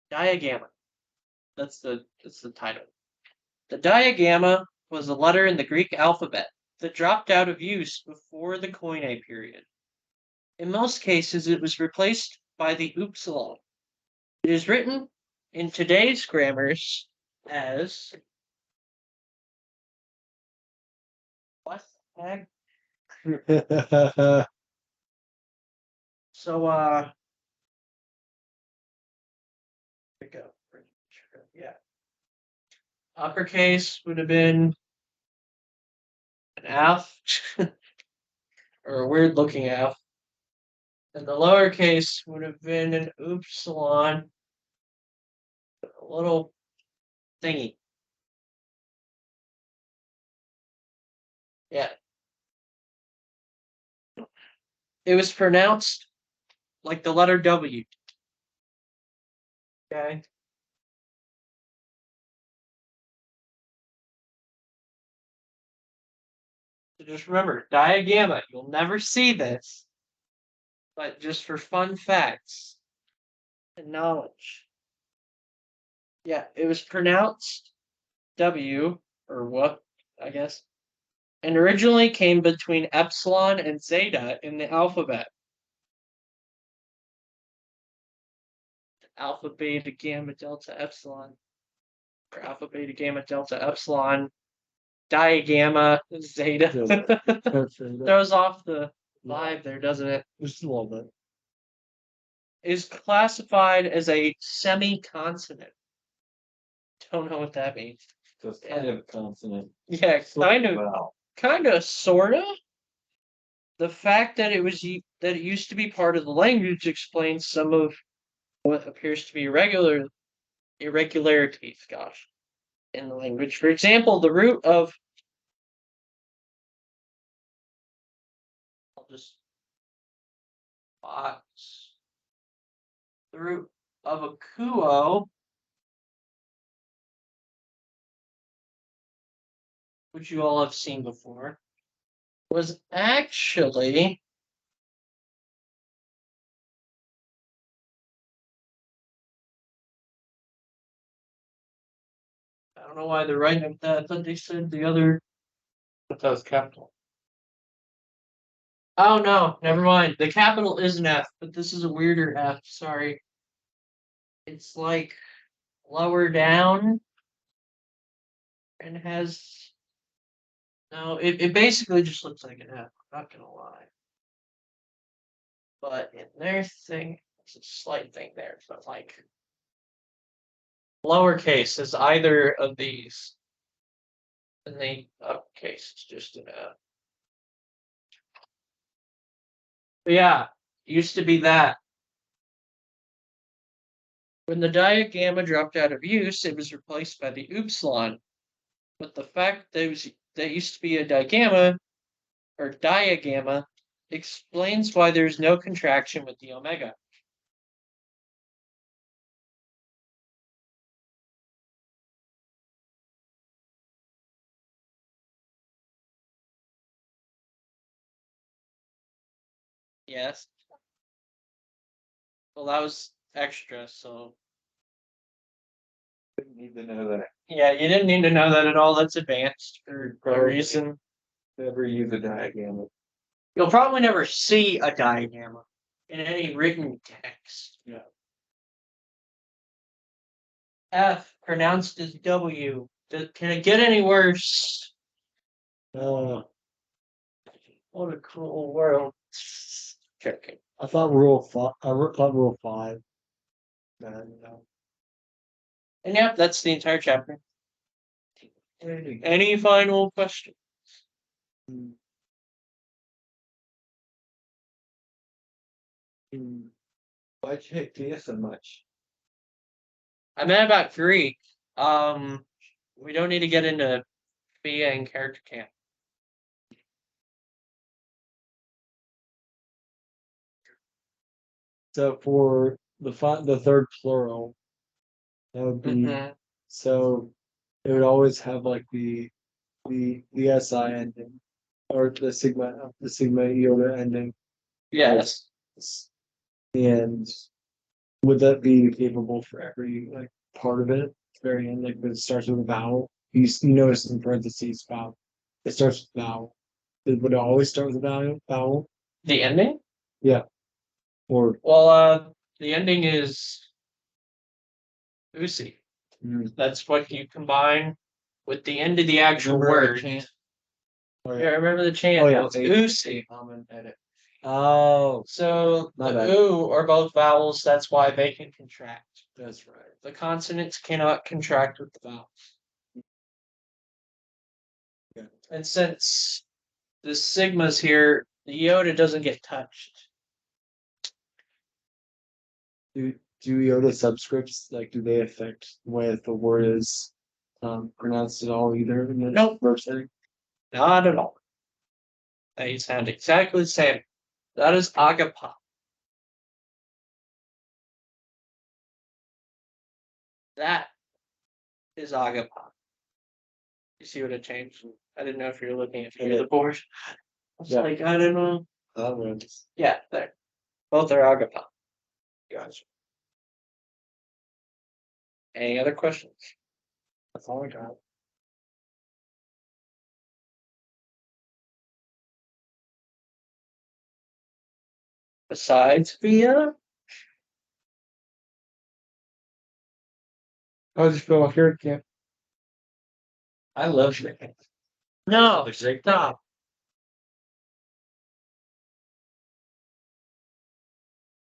Diagamma. That's the title. The diagamma was a letter in the Greek alphabet that dropped out of use before the Koine period. In most cases, it was replaced by the upsilon. It is written in today's grammars as what the heck? So pick up. Yeah. Uppercase would have been an F or a weird looking F. And the lowercase would have been an upsilon, a little thingy. Yeah. It was pronounced like the letter W. Okay. So just remember, diagamma, you'll never see this, but just for fun facts and knowledge. Yeah, it was pronounced W, or what, I guess, and originally came between epsilon and zeta in the alphabet. Alpha, beta, gamma, delta, epsilon, or alpha, beta, gamma, delta, epsilon, diagamma, zeta. Throws off the vibe there, doesn't it? Just a little bit. Is classified as a semi-consonant. Don't know what that means. So it's kind of a consonant. Yeah, Wow. kind of, sorta. The fact that that it used to be part of the language explains some of what appears to be irregularities. Gosh, in the language. For example, the root of I'll just box the root of a kuo, which you all have seen before, was actually I don't know why they're writing it that. I thought they said the other. But that was capital. Oh no, never mind. The capital is an F, but this is a weirder F. Sorry. It's like lower down and has no. It basically just looks like an F. I'm not gonna lie. But in their thing, it's a slight thing there, but like lowercase is either of these. And the uppercase is just an F. But yeah, used to be that. When the diagamma dropped out of use, it was replaced by the upsilon. But the fact that that used to be a digamma or diagamma explains why there's no contraction with the omega. Yes. Well, that was extra, so Didn't need to know that. yeah, you didn't need to know that at all. That's advanced for a reason. Never use a diagamma. You'll probably never see a diagamma in any written text. Yeah. F pronounced as W. Can it get any worse? Uh, What a cruel world. Joking. I thought rule 5. Thought rule 5. No. And yeah, that's the entire chapter. Any final questions? Why'd you hate Thea so much? I meant about Greek. We don't need to get into Thea and character camp. So for the third plural, that would be Mhm. so it would always have like the SI ending or the sigma iota ending. Yes. And would that be capable for every like part of it? Very end, like when it starts with a vowel. You notice in parentheses vowel. It starts with vowel. Would it always start with a vowel? The ending? Yeah. Or Well, the ending is "usi." Mm. That's what you combine with the end of the actual Remember our word. chant? Yeah, remember the chant? Oh, yeah. It's "usi." Common edit. Oh, So My the bad. "oo" are both vowels. That's why they can contract. that's right. The consonants cannot contract with the vowels. Yeah. And since the sigmas here, the iota doesn't get touched. Do iota subscripts do they affect the way that the word is pronounced at all either in the Nope. verb setting? Not at all. They sound exactly the same. That is agapa. That is agapa. You see what it changed? I didn't know if you were looking at the board. I was Yeah. like, I don't know. Words. Yeah, there. Both are agapa. Gotcha. Any other questions? That's all I got. Besides via? How does it feel here at camp? I love it. No, stop.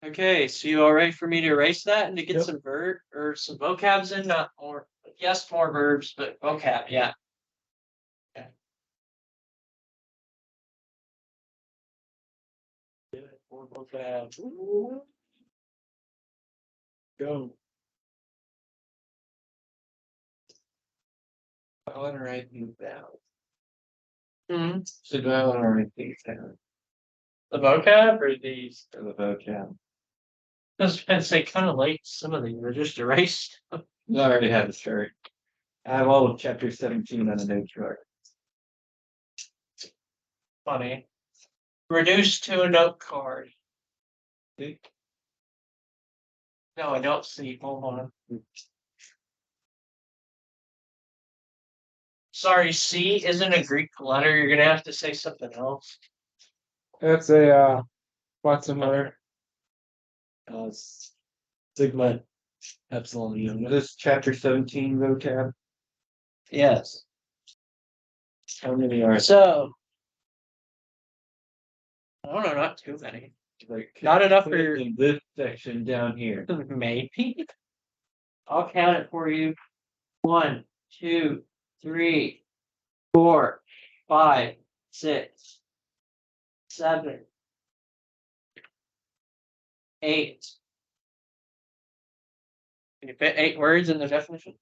Okay, so you all ready for me to erase that and to get Yep. some verb or some vocabs in? Not more, yes, more verbs, but vocab, yeah. Okay. More vocab. Go. I want to write these down. Hmm. So do I want to write these down The vocab or these? for the vocab? I was gonna say kind of late. Some of these were just erased. I already have the chart. I have all of chapter 17 on a new chart. Funny. Reduced to a note card. No, I don't see. Hold on. Sorry, C isn't a Greek letter. You're gonna have to say something else. That's a Watson letter. Sigma epsilon unit. This chapter 17 vocab. Yes. How many are So, I don't know, not too many. like Not enough put it for in this section down here? maybe. I'll count it for you. 1, 2, 3, 4, 5, 6, 7, 8. Can you fit 8 words in the definition?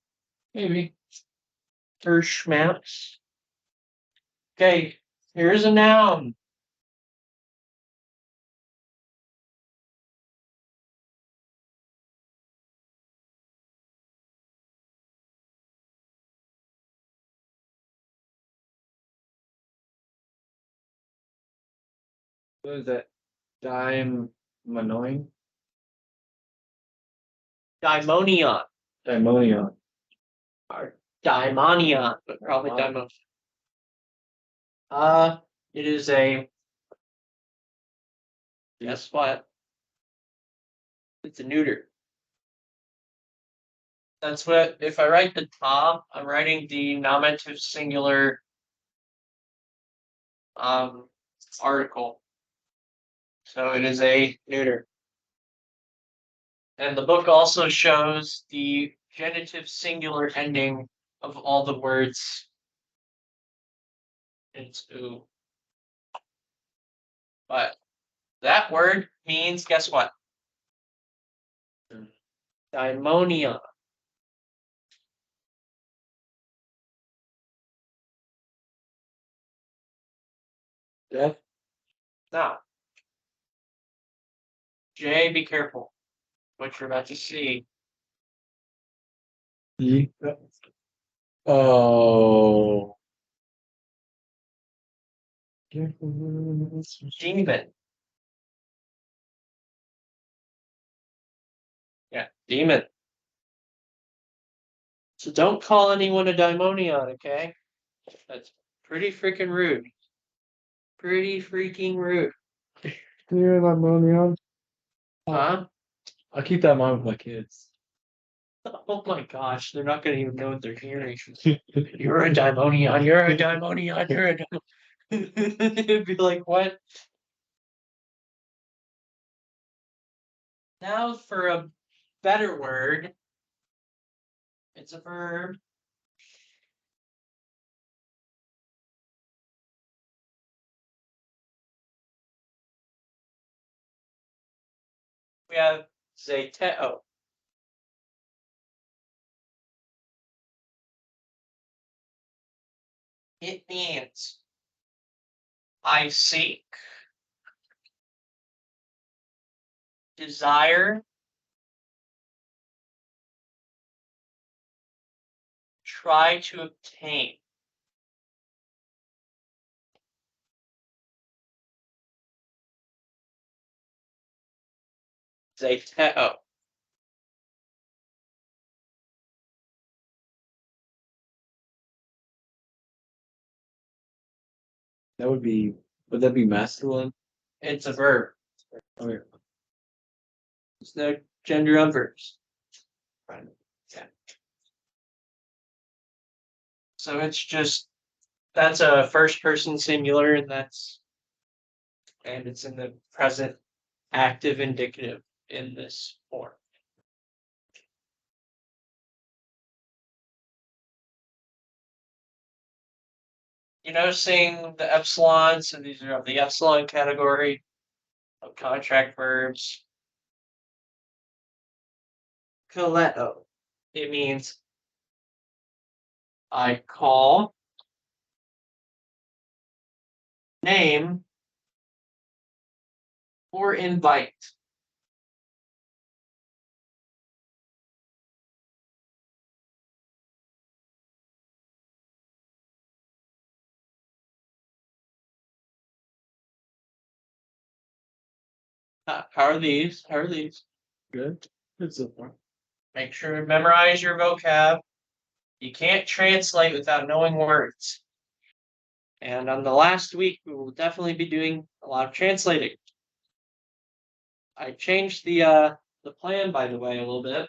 Maybe. Verschmaps. Okay, here's a noun. What is that? Daimonion? Daimonion. Daimonion. Or daimonion, but probably daimon. It is a. Guess what? It's a neuter. That's what, if I write the top, I'm writing the nominative singular article. So it is a neuter. And the book also shows the genitive singular ending of all the words. It's oo. But that word means, guess what? Daimonia. Yeah. Now, Jay, be careful what you're about to see. Oh. Demon. Yeah, demon. So don't call anyone a daimonion, okay? That's pretty freaking rude. Pretty freaking rude. You're Lamonion. Huh? I'll keep that in mind with my kids. Oh my gosh, they're not gonna even know what they're hearing. You're a daimonion, you're a daimonion, you're a daimonion. It'd be like, what? Now for a better word. It's a verb. We have zeteo. It means I seek, desire, try to obtain. Zeteo. That would that be masculine? It's a verb. Oh, yeah. There's no gender on verbs. Yeah. So it's just that's a first person singular, and it's in the present active indicative in this form. You know, seeing the epsilon, so these are of the epsilon category of contract verbs. Kaleo. It means I call, name, or invite. How are these? How are these? Good. Good so far. Make sure to memorize your vocab. You can't translate without knowing words. And on the last week, we will definitely be doing a lot of translating. I changed the plan, by the way, a little bit.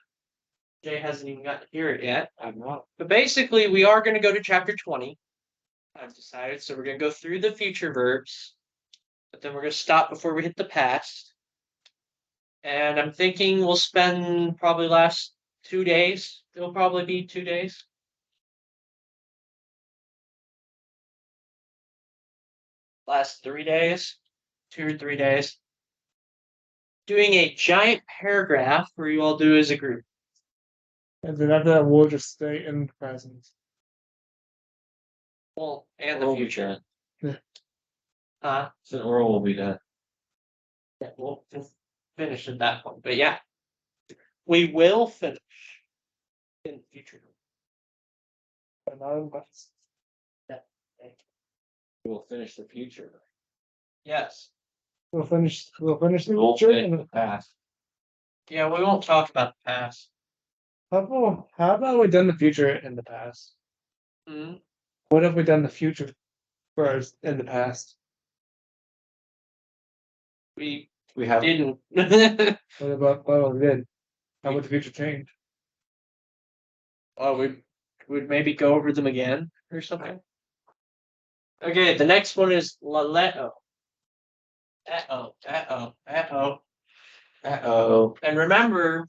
Jay hasn't even got to hear it yet. I'm not. But basically, we are going to go to chapter 20. I've decided. So we're going to go through the future verbs, but then we're going to stop before we hit the past. And I'm thinking we'll spend probably last 2 days. It'll probably be 2 days. Last 3 days, 2 or 3 days. Doing a giant paragraph where you all do as a group. And then after that, we'll just stay in the present. Well, and the Oral will be future. done. So oral will be done. Yeah, we'll finish at that point. But yeah, we will finish in the future. But not in the past. We'll finish the future. Yes. We'll finish the We won't future. finish the past. Yeah, we won't talk about the past. How about we done the future in the past? Hmm? What have we done the future first in the past? We We have didn't. What we did? How would the future change? Oh, we would maybe go over them again or something. Okay, the next one is laleo. Uh-oh, uh-oh, uh-oh. uh-oh. And remember,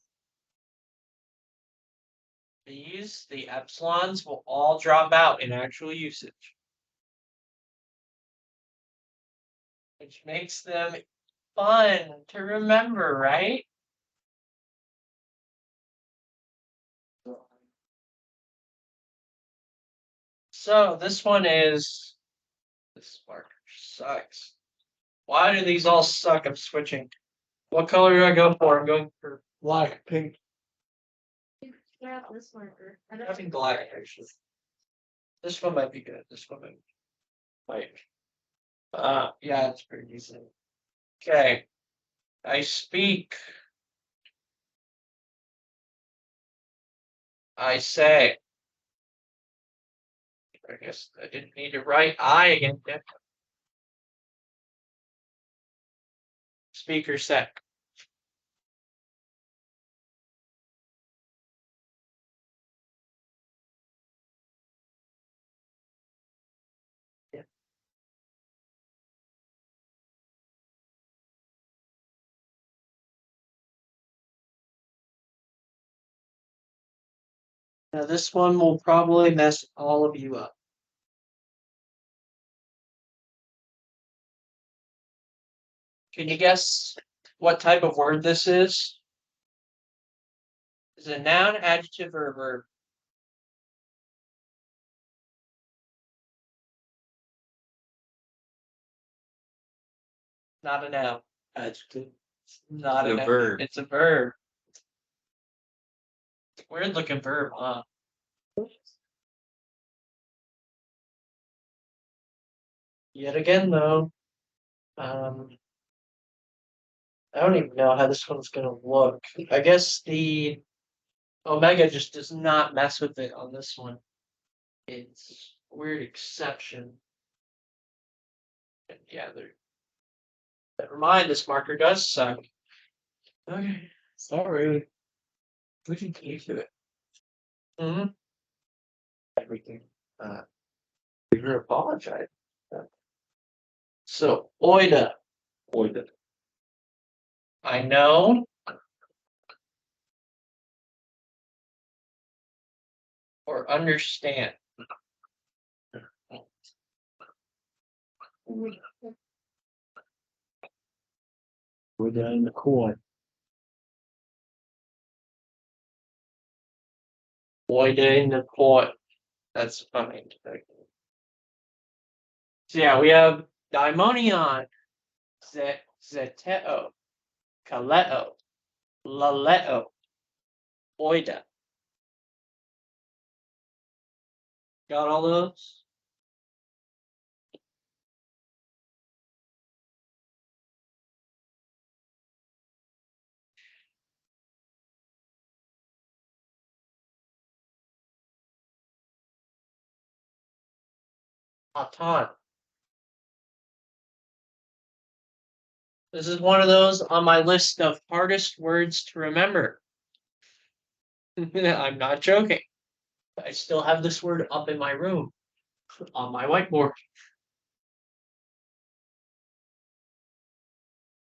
the epsilons will all drop out in actual usage. Which makes them fun to remember, right? So this one is, this marker sucks. Why do these all suck? I'm switching. What color do I go for? I'm going for Black, pink. You can grab this marker. I I don't think black actually. This one might be good. This one might. Yeah, it's pretty decent. Okay. I speak. I say. I guess I didn't need to write I again. Did I? Speaker sec. Now this one will probably mess all of you up. Can you guess what type of word this is? Is it a noun, adjective, or a verb? Not a noun. Adjective. Not a The noun. verb. It's a verb. Weird looking verb, huh? Yet again, though, I don't even know how this one's gonna look. I guess the Omega just does not mess with it on this one. It's a weird exception. And yeah, never mind, this marker does suck. Okay. Sorry. We can keep to it. Hmm. Everything. You apologize. So, oida, Oida. I know. Or understand. We're down in the coin. Oida in the court. That's fine. So yeah, we have daimonion, zeteo, kaleo, laleo, oida. Got all those? Atan. This is one of those on my list of hardest words to remember. I'm not joking. I still have this word up in my room on my whiteboard.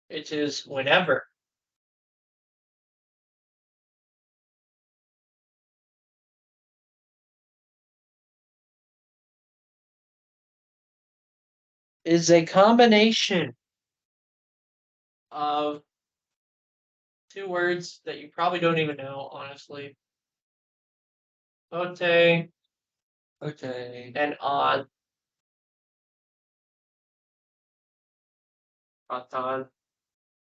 It is whenever. Is a combination of two words that you probably don't even know, honestly. Ote Okay. and on. Atan.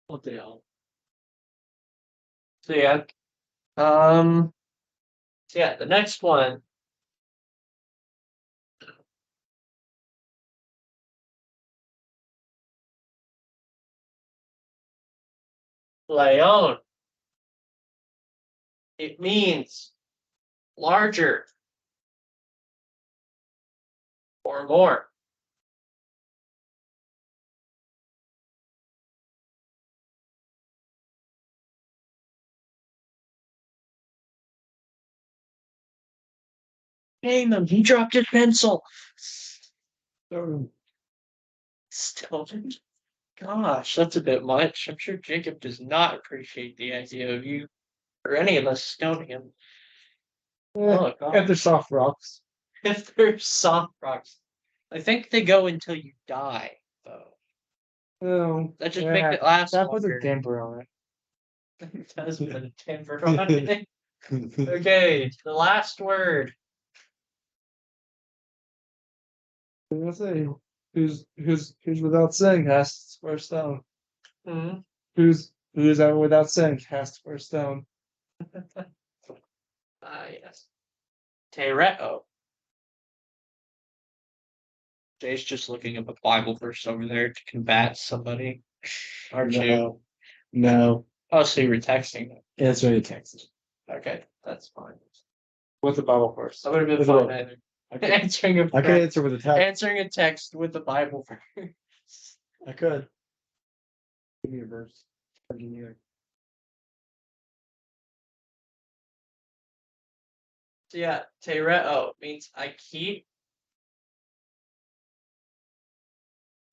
What the hell? So yeah. So yeah, the next one. Leon. It means larger or more. Name him. He dropped his pencil. Still, gosh, that's a bit much. I'm sure Jacob does not appreciate the idea of you or any of us stoning him. Oh, God. If they're soft rocks. If they're soft rocks, I think they go until you die, though. Oh, That just makes it last that puts a longer. damper on It does put a damper on it. it. Okay, the last word. I was gonna say, who's without sin has to swear stone. Hmm. Who's ever without sin has to swear stone. Yes. Tereo. Jay's just looking up a Bible verse over there to combat somebody. Aren't you? No. Oh, so you were texting. Answer your text. Okay, that's fine. What's the Bible verse? That would have been With fun. a- Either. I could, Answering a I could answer with a text. answering a text with the Bible verse. I could. Give me a verse. I'll give you So yeah, tereo means I keep,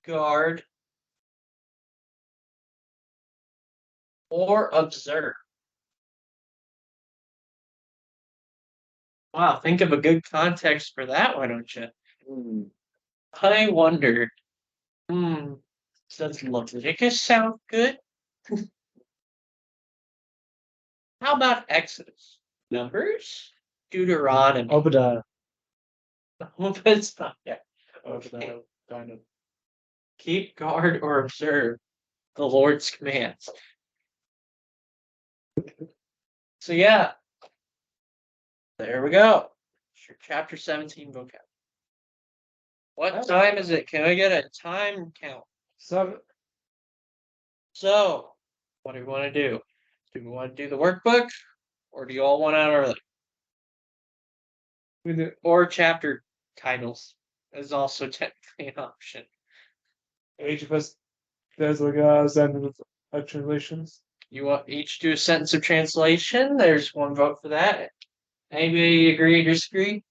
guard, or observe. Wow, think of a good context for that, why don't you? Hmm. I wonder. Does Leviticus sound good? How about Exodus? Numbers? Deuteronomy. Obadiah. But it's not. Yeah. Obadiah, kind of. Keep guard or observe the Lord's commands. So yeah, there we go. Chapter 17 vocab. What time is it? Can I get a time count? So So, what do we want to do? Do we want to do the workbook, or do you all want out early? we do Or chapter titles is also technically an option. each of us does like sentence of translations. You want each do a sentence of translation? There's one vote for that. Anybody agree or disagree?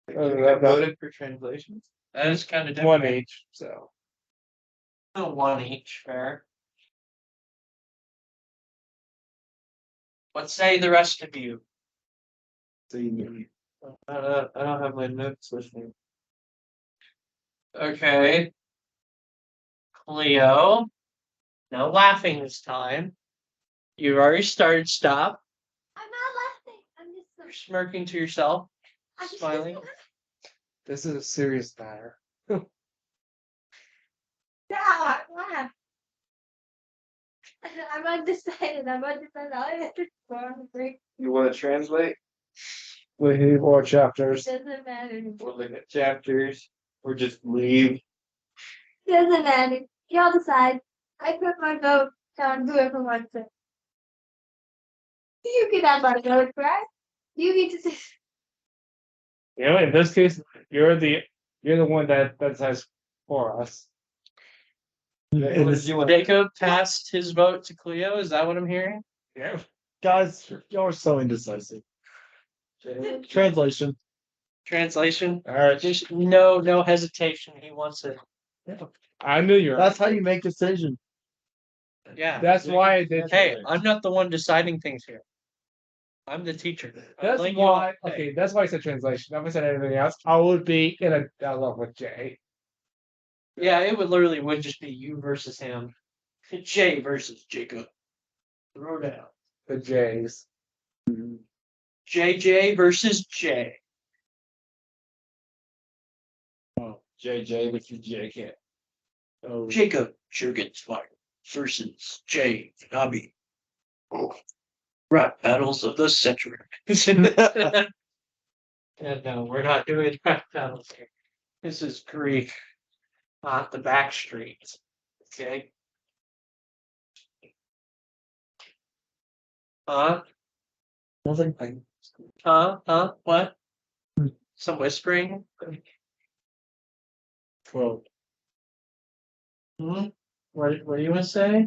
I voted for translations. That is kind of One different. each. So One each, fair. What say the rest of you? I don't have my notes with me. Okay. Cleo. No laughing this time. You've already started. Stop. I'm not laughing. I'm You're just. smirking to yourself. I'm just Smiling. this is a serious matter. Stop, laugh. I'm undecided. You want to translate? We need more chapters. Doesn't matter. Or look at chapters? Or just leave? Doesn't matter. Y'all decide. I put my vote down. Whoever wants it. You can have my vote, right? You get to say. You know, in this case, you're the one that decides for us. What did you want? Jacob passed his vote to Cleo. Is that what I'm hearing? Yeah. Guys, you're so indecisive. Translation. Translation. All right. Just no hesitation. He wants it. I knew you. That's how you make decisions. Yeah. That's why I did. Hey, I'm not the one deciding things here. I'm the teacher. I'm That's letting you all- why. Okay, that's why I said translation. If I said anything else, I would be in a dialogue with Jay. Yeah, it would just be you versus him. Jay versus Jacob. Throw down. The Jays. JJ versus Jay. JJ with your JK. Oh, Jacob Jurgensmeyer versus Jay Nabi. Rap battles of the century. Yeah, no, we're not doing rap battles here. This is Greek, not the back streets. Okay. Huh? Nothing. Huh? What? Some whispering? well, Hmm? What do you want to say?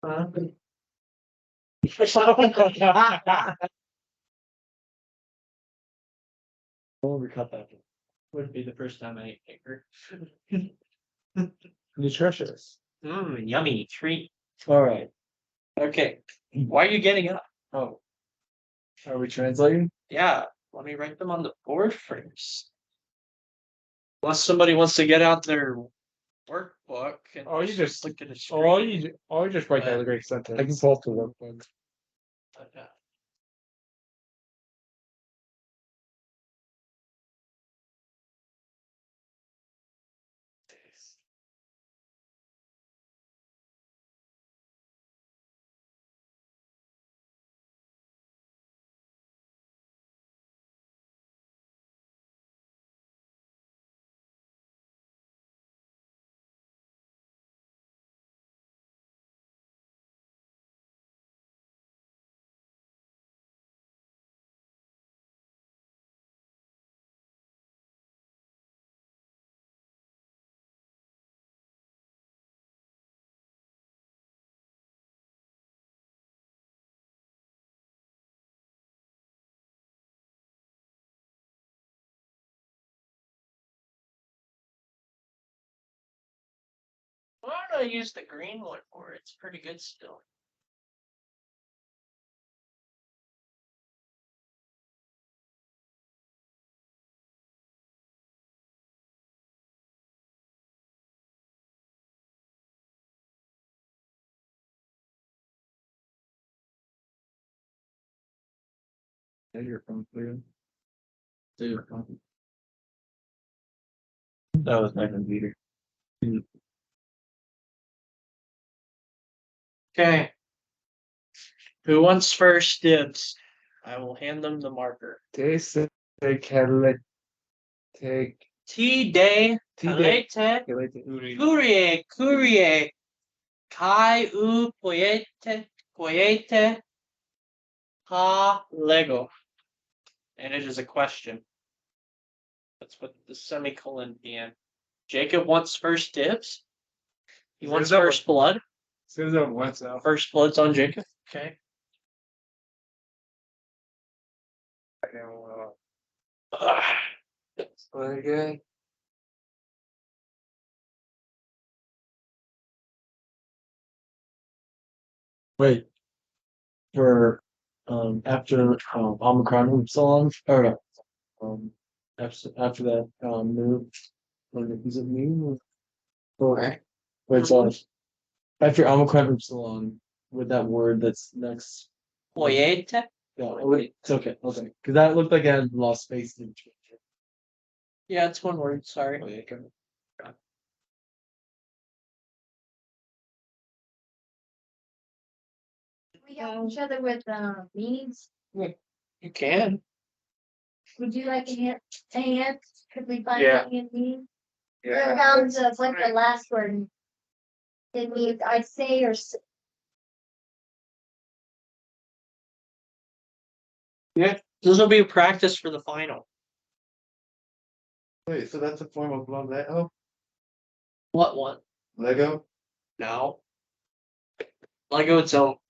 Huh? We'll recut that. Would be the first time I ate paper. nutritious. Yummy treat. All right. Okay. Why are you getting up? Oh, are we translating? Yeah, let me write them on the board first. Unless somebody wants to get out their workbook and Oh, you just- look at a Or screen. you just write down the great sentence. I can pull up the workbook. Okay. Why don't I use the green one for it? It's pretty good still. Yeah, you're from Cleveland. That was my computer. Okay. Who wants first dibs? I will hand them the marker. They say Cadillac. Take. T day, T-Day. Kalete, Courier, Kai U Poyete, Ha Lego. And it is a question. Let's put the semicolon at the end. Jacob wants first dibs. He wants that first blood. Says that what's up. First blood's on Jacob. Okay. Okay. Wait. For after Omicron moves along, or no, after that move, or is it move? Or wait, so after Omicron moves along with that word that's next. Poyete. Yeah, it's okay, because that looked like I had lost space in between. Yeah, it's one word. Sorry. Oh, yeah, okay. We help each other with meetings. You can. Would you like a hand? Could we find Yeah. any in meeting? Yeah. Found like the last word. Did we? I'd say or. This will be a practice for the final. Wait, so that's a form of Lego? What one? Lego? No. Lego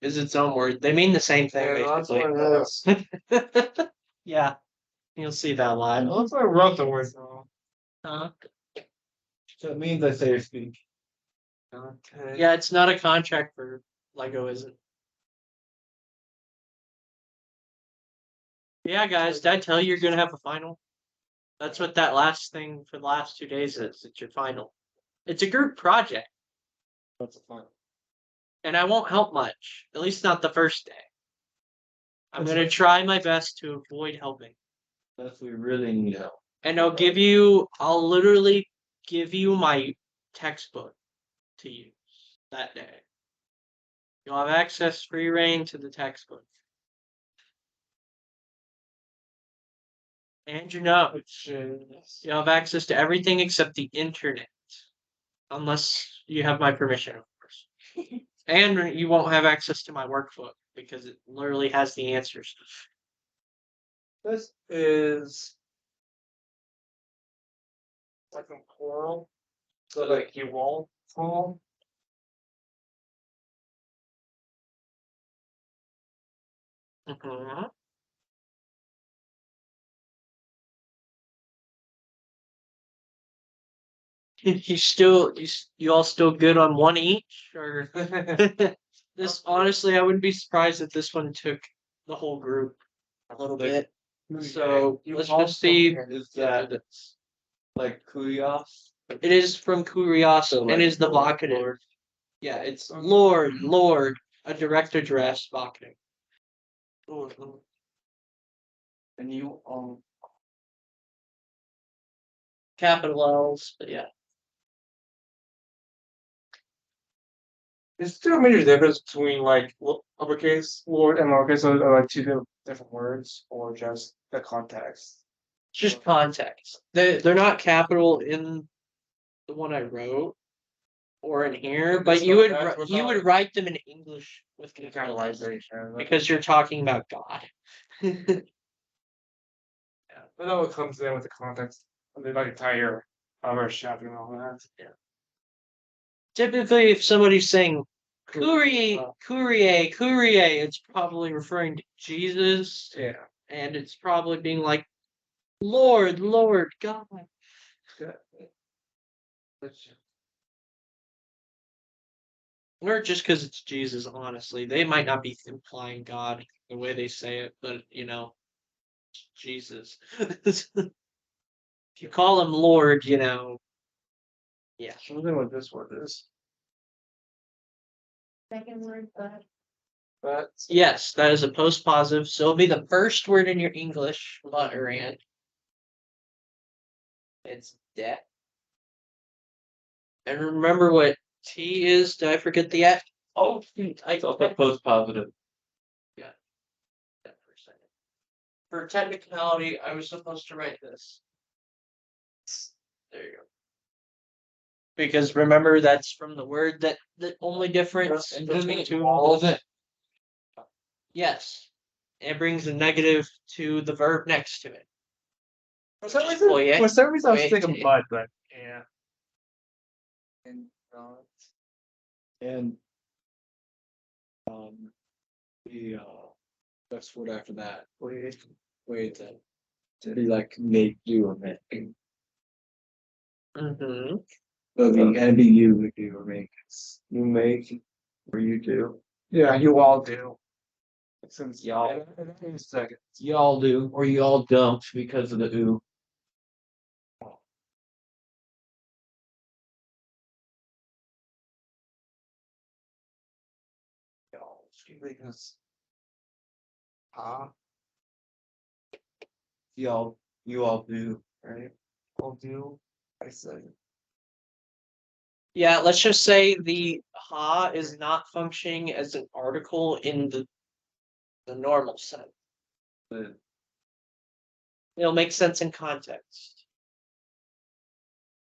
is its own word. They mean the same thing basically. Yeah. You'll see that live. That's why I wrote the word wrong. So it means I say or speak. Okay. Yeah, it's not a contract for Lego, is it? Yeah, guys, did I tell you you're gonna have a final? That's what that last thing for the last 2 days is. It's your final. It's a group project, That's a fun. and I won't help much. At least not the first day. I'm gonna try my best to avoid helping. Unless we really need help. And I'll literally give you my textbook to use that day. You'll have access free reign to the textbook. And your notes. You'll have access to everything except the internet. Unless you have my permission, of course. And you won't have access to my workbook because it literally has the answers. This is like a plural, so like you won't fall. Mhm. You all still good on one each, or this? Honestly, I wouldn't be surprised if this one took the whole group a little bit. So let's just see. Is that like Kurios? It is from Kurios So, and like, is the Lord, vocative. Lord. Yeah, it's Lord, a direct address vocative. And you Capital L's, but yeah. there's still a major difference between like uppercase Lord and lowercase Lord are like two different words, or just the context. It's just context. They're not capital in the one I wrote or in here, but you would write them in English with capitalization because you're talking about God. Yeah, but that what comes in with the context of the like entire other chapter and all that. Yeah. Typically, if somebody's saying Kyrie, it's probably referring to Jesus. Yeah. And it's probably being like, Lord, God. Or just because it's Jesus, honestly. They might not be implying God the way they say it, but it's Jesus. If you call him Lord, yeah. Something what this word is. Second word, but But Yes, that is a postpositive. So it'll be the first word in your English lettering. It's debt. And remember what T is? Did I forget the F? Oh, shoot, I it's also post positive. that for a second. For technicality, I was supposed to write this. There you go. Because remember, that's from the word that the only difference And between two. all of it. Yes. It brings a negative to the verb next to it. For some Oh, yeah. I was Wait, thinking yeah. mud, but yeah. And The best word after that. wait, To be like make you or make. Mm-hmm. So and be you would do or make. you make or you do. Yeah, you all do. Since Y'all. in a second. Y'all do, or you all don't because of the ooh. Because Y'all, you all do, right? all do. I said Yeah, let's just say the ha is not functioning as an article in the normal sense. But It'll make sense in context.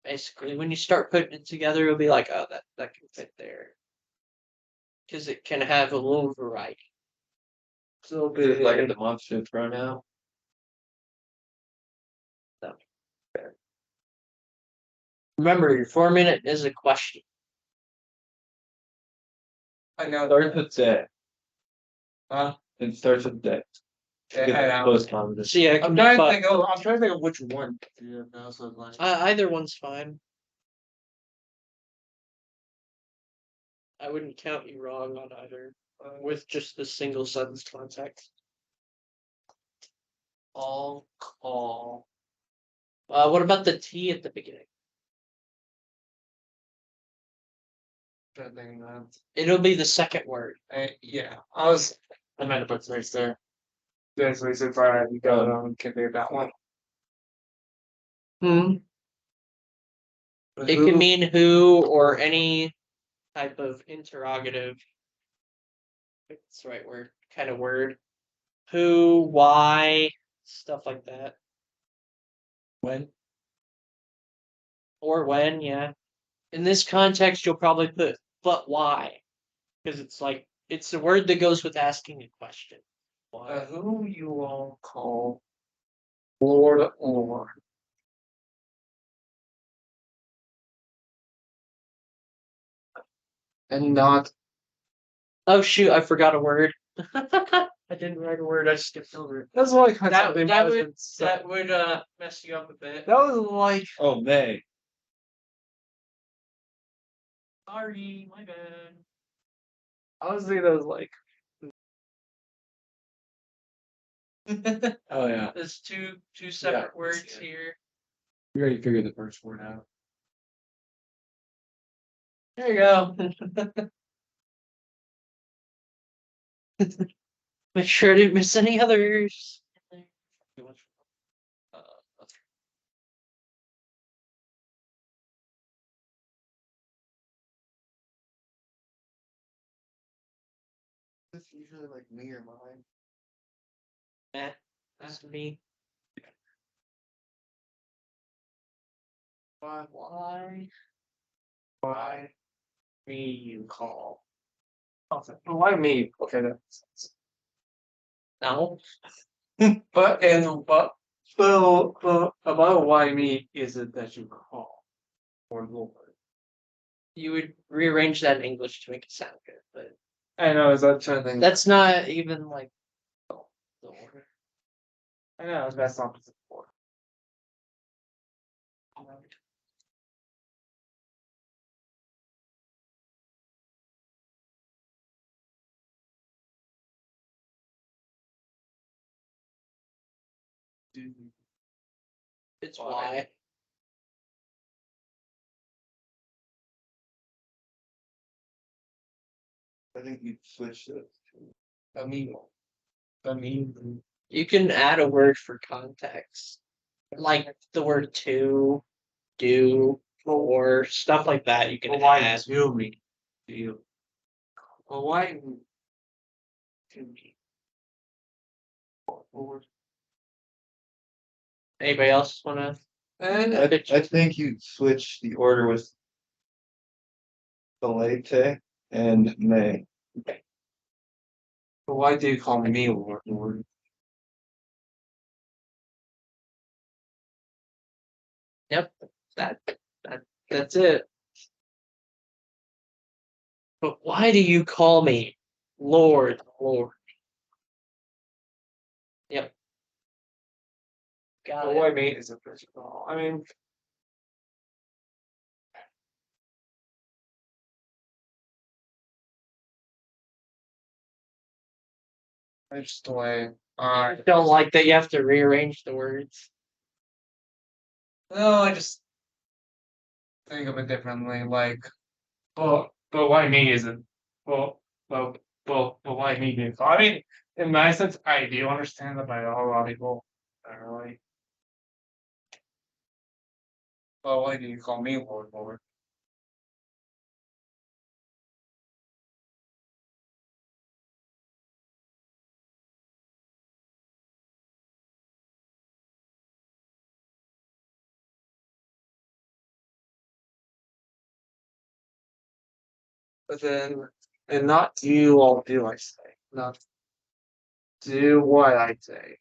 Basically, when you start putting it together, it'll be like, oh, that can fit there. Because it can have a little variety. still be like a demonstrative pronoun. Remember, your 4-minute is a question. I know. Starts with day. Huh? It starts with day. Post positive. See, I I'm can trying to but think. Oh, I'm trying to think of which one. Yeah, no, so like. either one's fine. I wouldn't count you wrong on either, with just the single sentence context. All call. What about the T at the beginning? Trying to think of It'll be the second word. that. Yeah, I meant to put space there. That's what I said. Far you go. Can think of that one. It can mean who or any type of interrogative. That's the right word, kind of word. Who, why, stuff like that. When? Or when, yeah. In this context, you'll probably put, but why? Because it's like, it's the word that goes with asking a question. Why? Who you all call Lord or and not Oh, shoot, I forgot a word. I didn't write a word, I skipped over it. that's like That would mess you up a bit. that was like Oh, they. Sorry, my bad. I was thinking that was like oh yeah. There's two separate words yeah. here. We already figured the first word out. There you go. Make sure I didn't miss any others. It's usually like me or mine. That's me. Why me you call? Why me? Okay, that's No. but so about why me is it that you call or Lord? You would rearrange that in English to make it sound good, but I know is that trying to think. that's not even like the order. I know that's not the word. It's why. I think you switched it. Amigo. Amigo. You can add a word for context, like the word to, do, or stuff like that. You can Why add. to me? Do you? Well, why to me? Anybody else want to? And I think you switch the order with Belete and May. why do you call me Lord? Yep, that that's it. But why do you call me Lord, Lord? Yep. Got But it. why me is a physical? I mean, it's just the way. I don't like that you have to rearrange the words. No, I just think of it differently. Like, but why me isn't? But why me? Being I mean, in my sense, I do understand that by a whole lot of people. Not really. But why do you call me Lord, Lord? But then, and not do all do I say, not do what I say.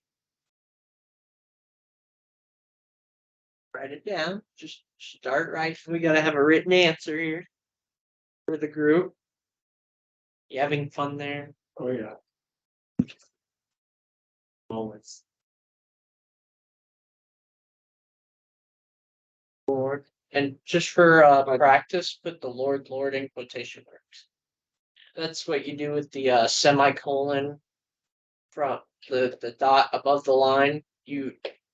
Write it down. Just start right. We gotta have a written answer here for the group. You having fun there? Oh yeah. Moments. Lord. And just for practice, put the Lord, Lord in quotation marks. That's what you do with the semicolon from the dot above the line. You,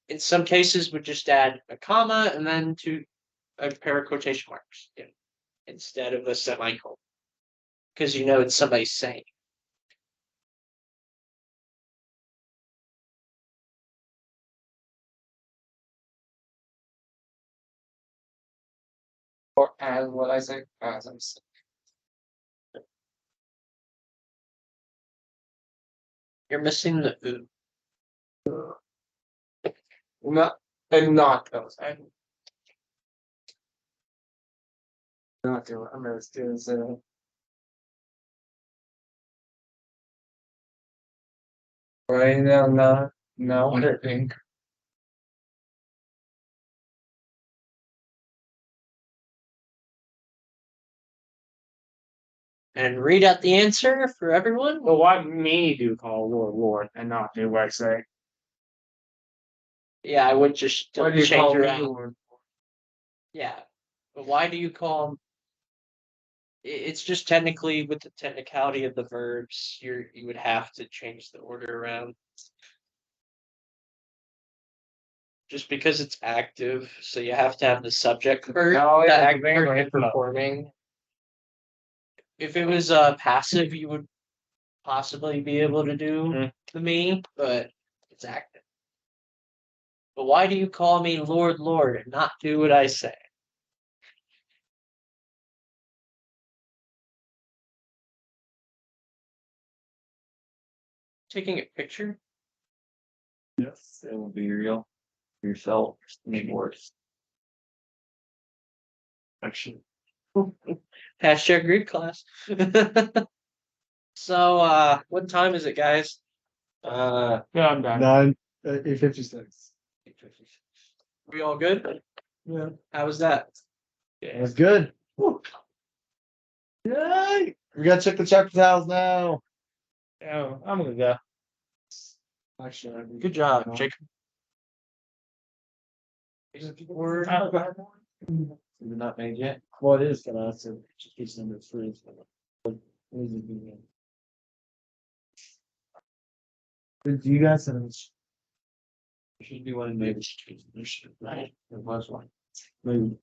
in some cases, would just add a comma and then a pair of quotation marks instead of a semicolon, because you know it's somebody saying. Or as what I say, as I'm saying. You're missing the ooh. Not and not those. I not do it. I'm gonna do this. Right now, no, I think. And read out the answer for everyone. Well, why me do call Lord Lord and not do what I say? Yeah, I would just Why do you change call me around. Lord? Yeah, but why do you call? It's just technically with the technicality of the verbs, you would have to change the order around. Just because it's active, so you have to have the subject first. No, The yeah, active very verb different. performing. If it was passive, you would possibly be able to do the me, but it's active. But why do you call me Lord, Lord, and not do what I say? Taking a picture? Yes. It will be real. Yourself, make worse. Actually. Hashtag Greek class. So, what time is it, guys? Yeah, I'm done. 8:56. We all good? Yeah. How was that? That's good. Woo. Yay! We gotta check the chapter towels now. Yeah, I'm gonna go. Actually, Good job, Jacob. Word. Is it not made yet? Well, it is gonna answer case number 3. Do you guys have? There should be one maybe. There was one. Maybe.